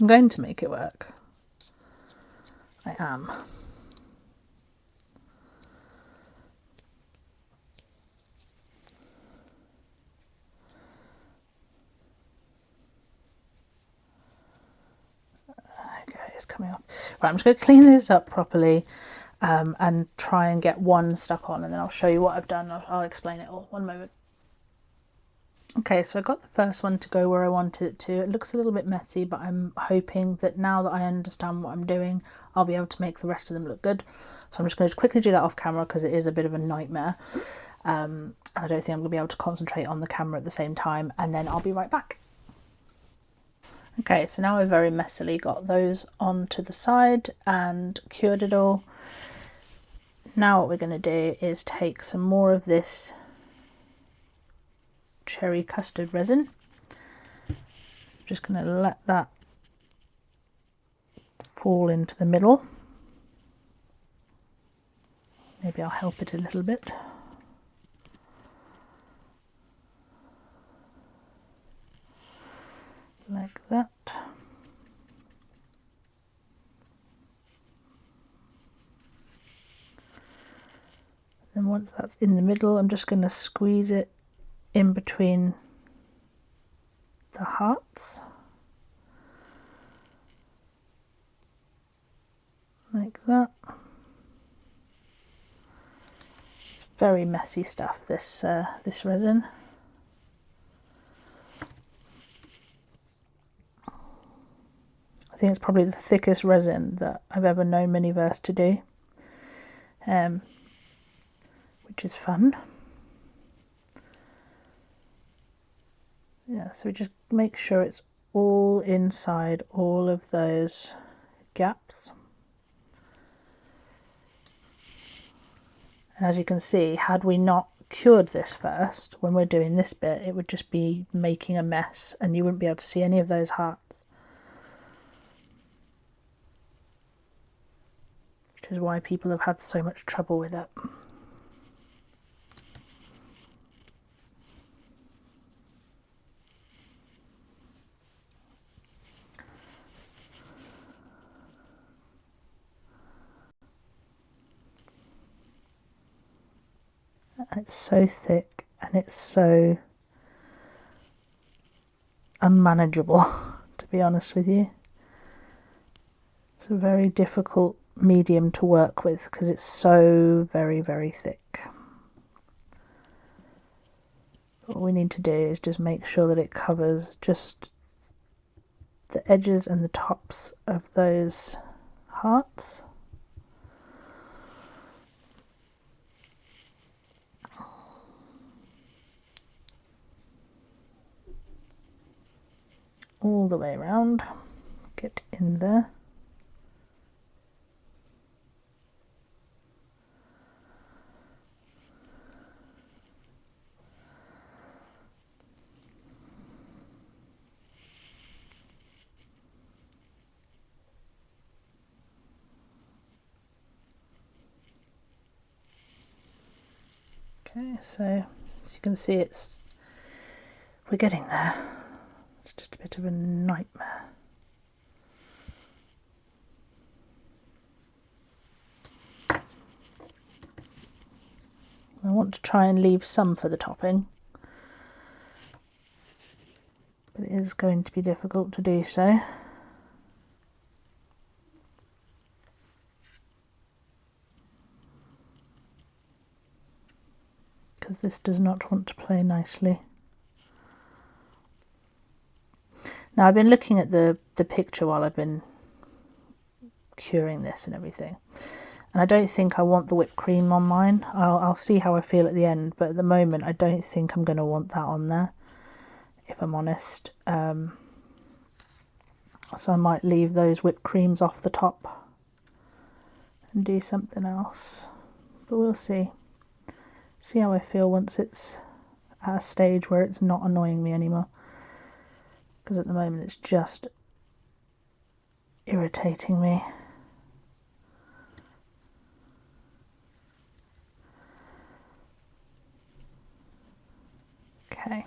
I'm going to make it work. I am. Okay, it's coming off. Right, I'm just going to clean this up properly and try and get one stuck on, and then I'll show you what I've done. I'll explain it all. One moment. Okay, so I got the first one to go where I wanted it to. It looks a little bit messy, but I'm hoping that now that I understand what I'm doing, I'll be able to make the rest of them look good. So I'm just going to quickly do that off camera, because it is a bit of a nightmare. And I don't think I'm going to be able to concentrate on the camera at the same time, and then I'll be right back. Okay, so now I've very messily got those onto the side and cured it all. Now what we're going to do is take some more of this cherry custard resin. I'm just going to let that fall into the middle. Maybe I'll help it a little bit. Like that. Then once that's in the middle, I'm just going to squeeze it in between the hearts. Like that. It's very messy stuff, this resin. I think it's probably the thickest resin that I've ever known Miniverse to do, which is fun. Yeah, so we just make sure it's all inside all of those gaps. And as you can see, had we not cured this first, when we're doing this bit, it would just be making a mess and you wouldn't be able to see any of those hearts. which is why people have had so much trouble with it. It's so thick and it's so unmanageable, to be honest with you. It's a very difficult medium to work with because it's so very, very thick. What we need to do is just make sure that it covers just the edges and the tops of those hearts. All the way around, get in there. Okay, so as you can see, we're getting there. It's just a bit of a nightmare. I want to try and leave some for the topping, but it is going to be difficult to do so. Because this does not want to play nicely. Now I've been looking at the picture while I've been curing this and everything, and I don't think I want the whipped cream on mine. I'll see how I feel at the end, but at the moment I don't think I'm going to want that on there, if I'm honest. So I might leave those whipped creams off the top and do something else, but we'll see how I feel once it's at a stage where it's not annoying me anymore, because at the moment it's just irritating me. Okay,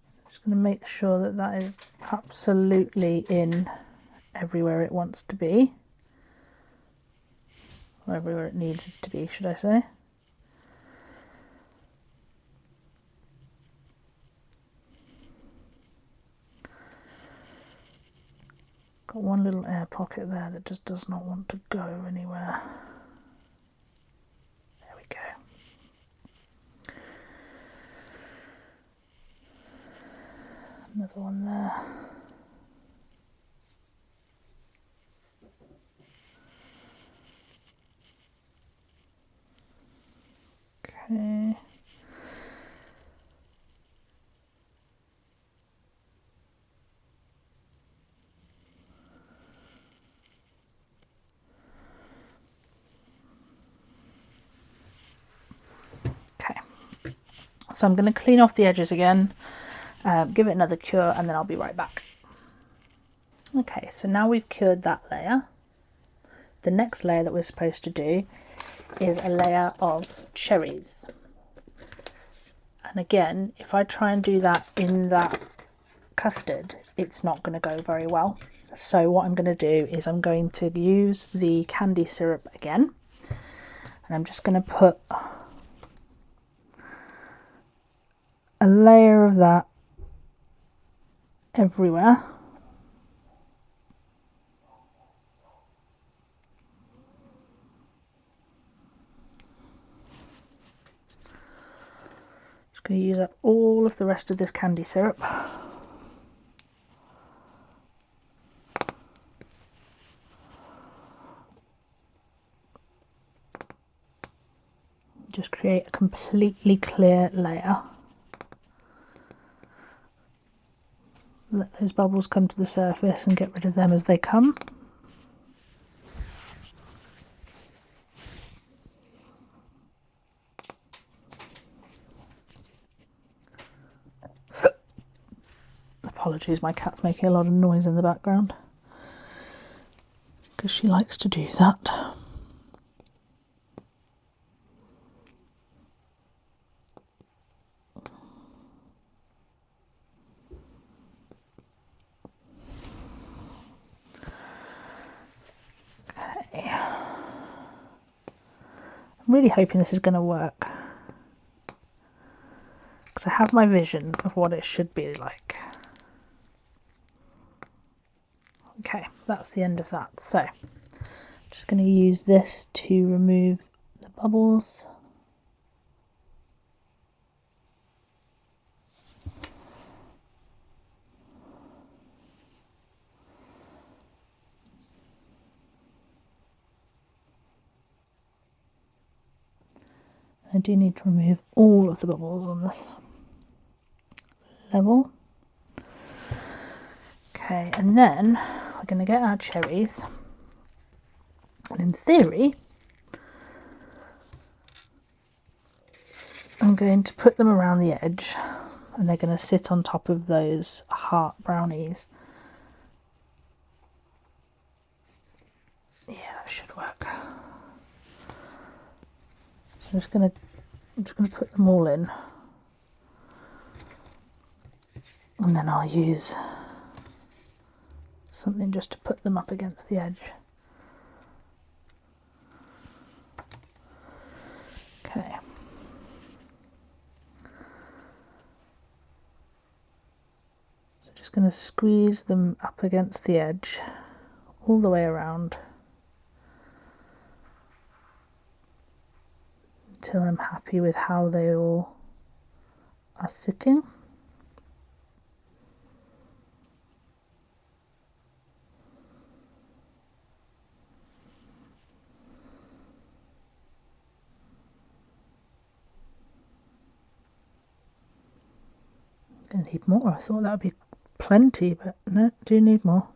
so I'm just going to make sure that that is absolutely in everywhere it wants to be, or everywhere it needs it to be, should I say. Got one little air pocket there that just does not want to go anywhere. There we go. Another one there. Okay. Okay. So I'm going to clean off the edges again, give it another cure, and then I'll be right back. Okay, so now we've cured that layer. The next layer that we're supposed to do is a layer of cherries. And again, if I try and do that in that custard, it's not going to go very well. So what I'm going to do is I'm going to use the candy syrup again, and I'm just going to put a layer of that everywhere. Just going to use up all of the rest of this candy syrup. Just create a completely clear layer. Let those bubbles come to the surface and get rid of them as they come. Apologies, my cat's making a lot of noise in the background. because she likes to do that. Okay. I'm really hoping this is going to work, because I have my vision of what it should be like. Okay, that's the end of that. So, I'm just going to use this to remove the bubbles. I do need to remove all of the bubbles on this level. Okay, and then we're going to get our cherries, and in theory I'm going to put them around the edge, and they're going to sit on top of those heart brownies. Yeah, that should work. So I'm just going to put them all in, and then I'll use something just to put them up against the edge. Okay. So just going to squeeze them up against the edge all the way around until I'm happy with how they all are sitting. I need more. I thought that would be plenty, but no, do need more.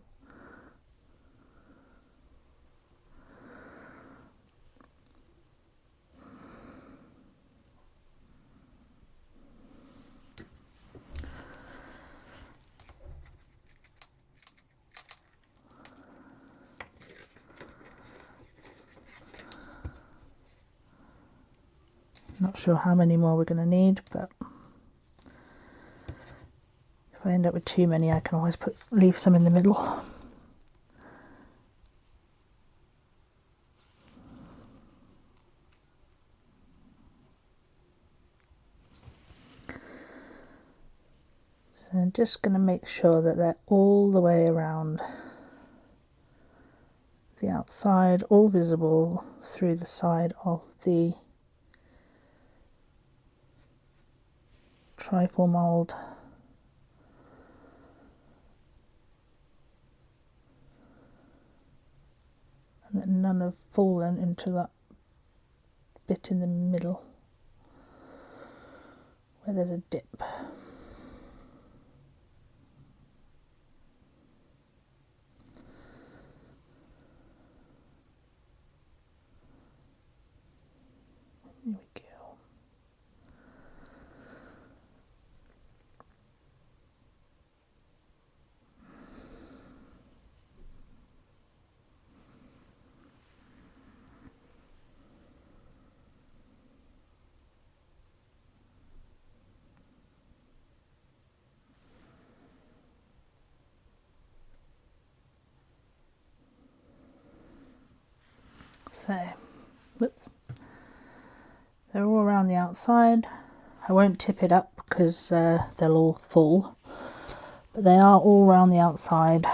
Not sure how many more we're going to need, but if I end up with too many, I can always leave some in the middle. So I'm just going to make sure that they're all the way around the outside, all visible through the side of the trifle mould. And that none have fallen into that bit in the middle where there's a dip. There we go. So, whoops, they're all around the outside. I won't tip it up because they'll all fall, but they are all around the outside.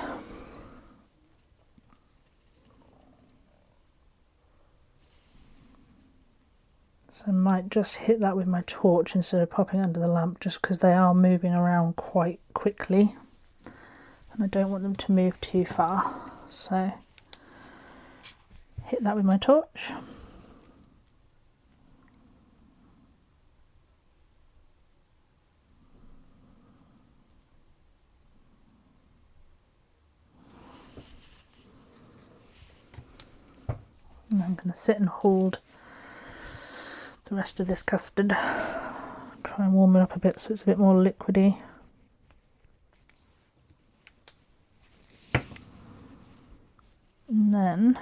So I might just hit that with my torch instead of popping under the lamp, just because they are moving around quite quickly and I don't want them to move too far. So hit that with my torch. And I'm going to sit and hold the rest of this custard. Try and warm it up a bit so it's a bit more liquidy. And then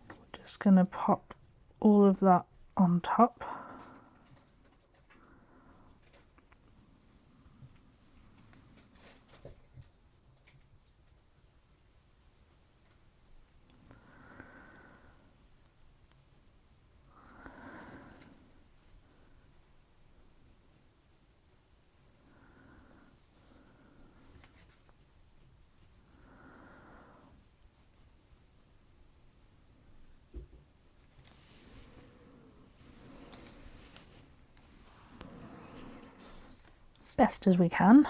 we're just going to pop all of that on top. Best as we can.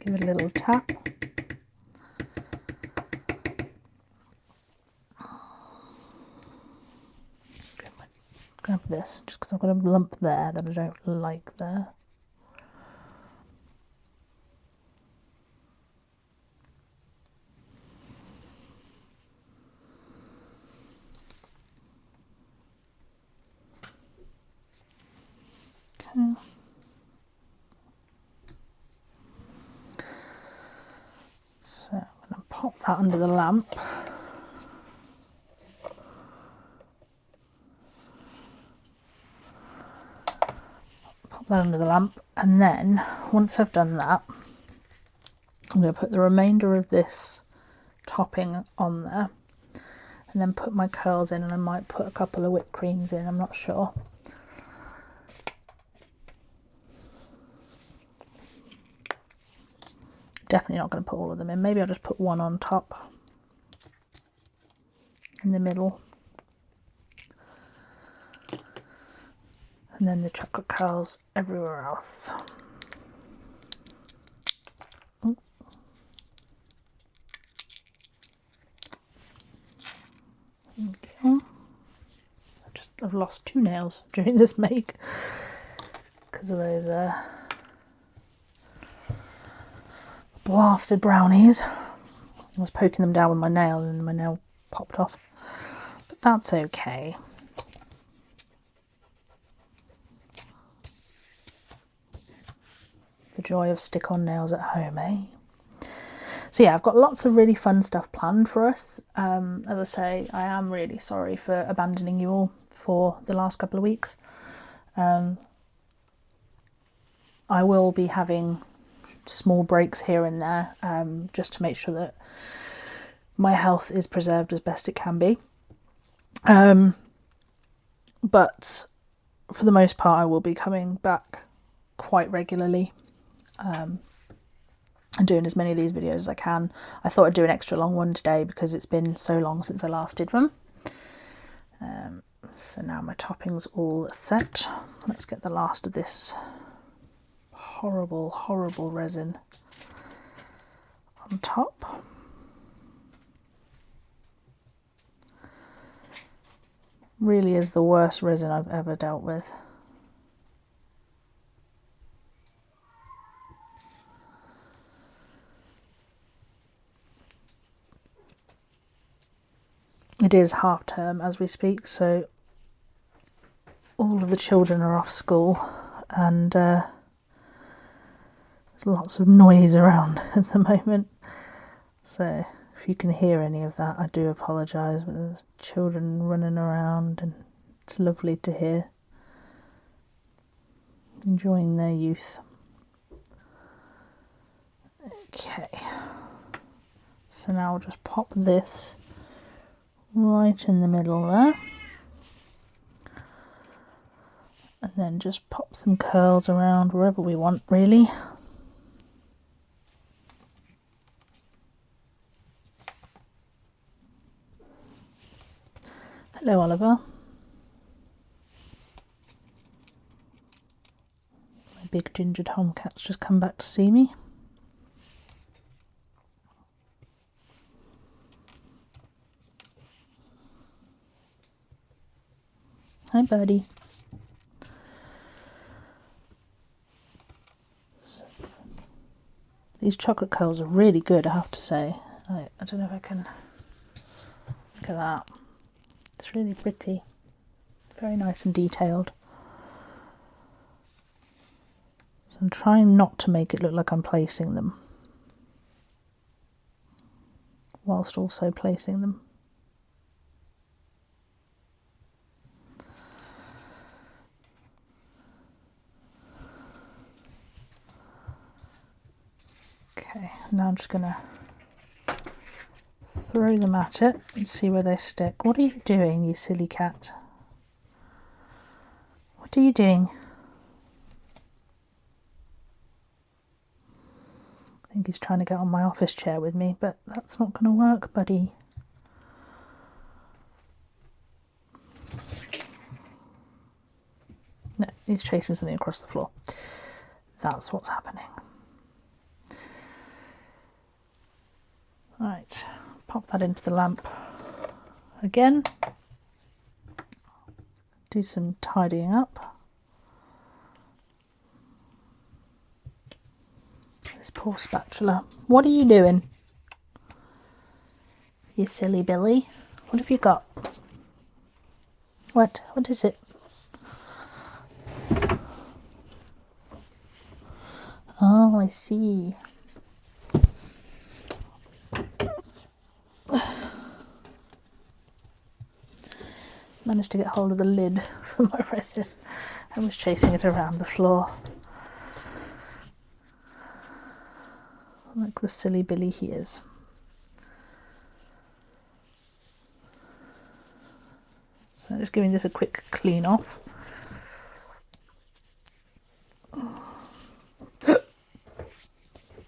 Give it a little tap. Grab this, just because I've got a lump there that I don't like there. Okay. So I'm going to pop that under the lamp. Pop that under the lamp, and then once I've done that, I'm going to put the remainder of this topping on there, and then put my curls in, and I might put a couple of whipped creams in, I'm not sure. Definitely not going to put all of them in. Maybe I'll just put one on top in the middle, and then the chocolate curls everywhere else. Ooh. Okay. I've lost 2 nails during this make because of those blasted brownies. I was poking them down with my nail and my nail popped off, but that's okay. The joy of stick-on nails at home, eh? So yeah, I've got lots of really fun stuff planned for us. As I say, I am really sorry for abandoning you all for the last couple of weeks. I will be having small breaks here and there, just to make sure that my health is preserved as best it can be. But for the most part, I will be coming back quite regularly, and doing as many of these videos as I can. I thought I'd do an extra long one today because it's been so long since I last did one. So now my topping's all set. Let's get the last of this horrible, horrible resin on top. Really is the worst resin I've ever dealt with. It is half term as we speak, so all of the children are off school, and there's lots of noise around at the moment. So if you can hear any of that, I do apologise, but there's children running around and it's lovely to hear. Enjoying their youth. Okay, so now I'll just pop this right in the middle there, and then just pop some curls around wherever we want, really. Hello, Oliver. My big ginger tomcat's just come back to see me. Hi, buddy. So, these chocolate curls are really good, I have to say. I don't know if I can... Look at that. It's It's really pretty, very nice and detailed. So I'm trying not to make it look like I'm placing them, whilst also placing them. Okay, now I'm just going to throw them at it and see where they stick. What are you doing, you silly cat? What are you doing? I think he's trying to get on my office chair with me, but that's not going to work, buddy. No, he's chasing something across the floor. That's what's happening. Right, pop that into the lamp again. Do some tidying up. This poor spatula. What are you doing? You silly Billy. What have you got? What? What is it? Oh, I see. Managed to get hold of the lid from my resin and was chasing it around the floor. Like the silly Billy he is. So just giving this a quick clean off.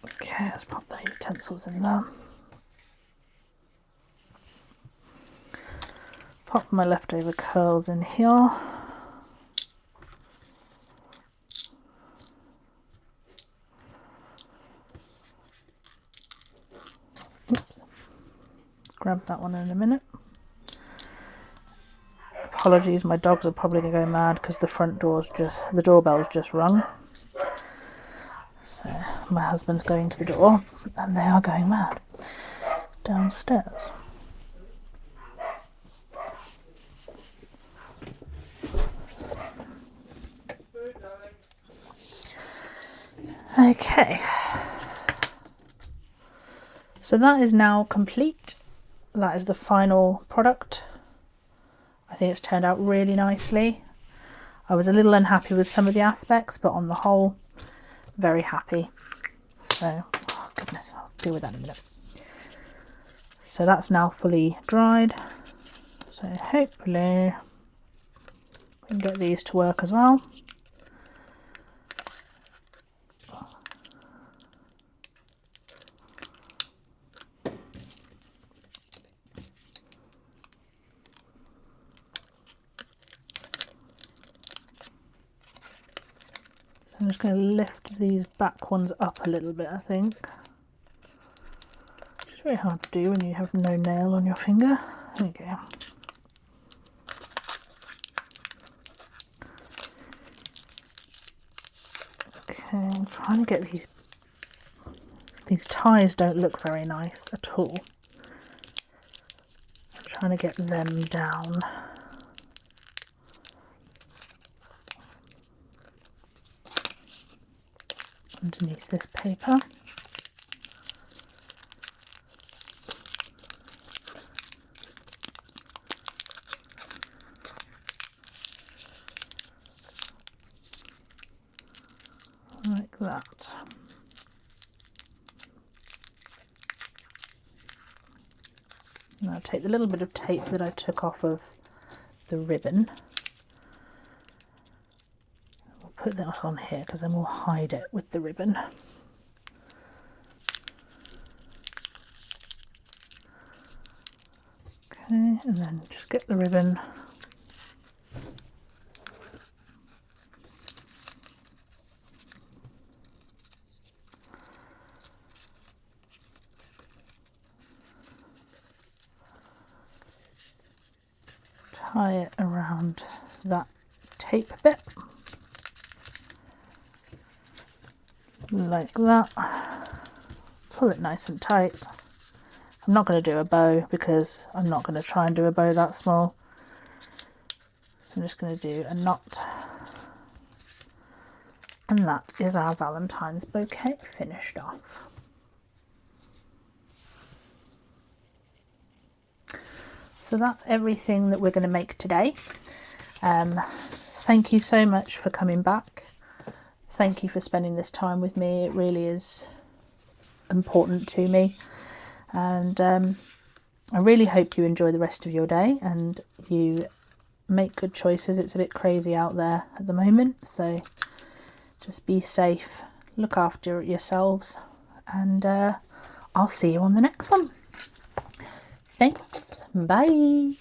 Okay, let's pop the utensils in there. Pop my leftover curls in here. Oops. Grab that one in a minute. Apologies, my dogs are probably going to go mad because the doorbell's just rung. So my husband's going to the door and they are going mad downstairs. Okay, so that is now complete. That is the final product. I think it's turned out really nicely. I was a little unhappy with some of the aspects, but on the whole, very happy. So, oh goodness, I'll deal with that in a minute. So that's now fully dried. So hopefully we can get these to work as well. I'm just going to lift these back ones up a little bit, I think. It's very hard to do when you have no nail on your finger. There we go. Okay, I'm trying to get these ties don't look very nice at all. So I'm trying to get them down. Underneath this paper. Like that. Now I'll take the little bit of tape that I took off of the ribbon. Put that on here because then we'll hide it with the ribbon. Okay, and then just get the ribbon. Tie it around that tape bit. Like that. Pull it nice and tight. I'm not going to do a bow because I'm not going to try and do a bow that small. So I'm just going to do a knot, and that is our Valentine's bouquet finished off. So that's everything that we're going to make today. Thank you so much for coming back. Thank you for spending this time with me. It really is important to me, and I really hope you enjoy the rest of your day and you make good choices. It's a bit crazy out there at the moment, so just be safe, look after yourselves, and I'll see you on the next one. Thanks, bye.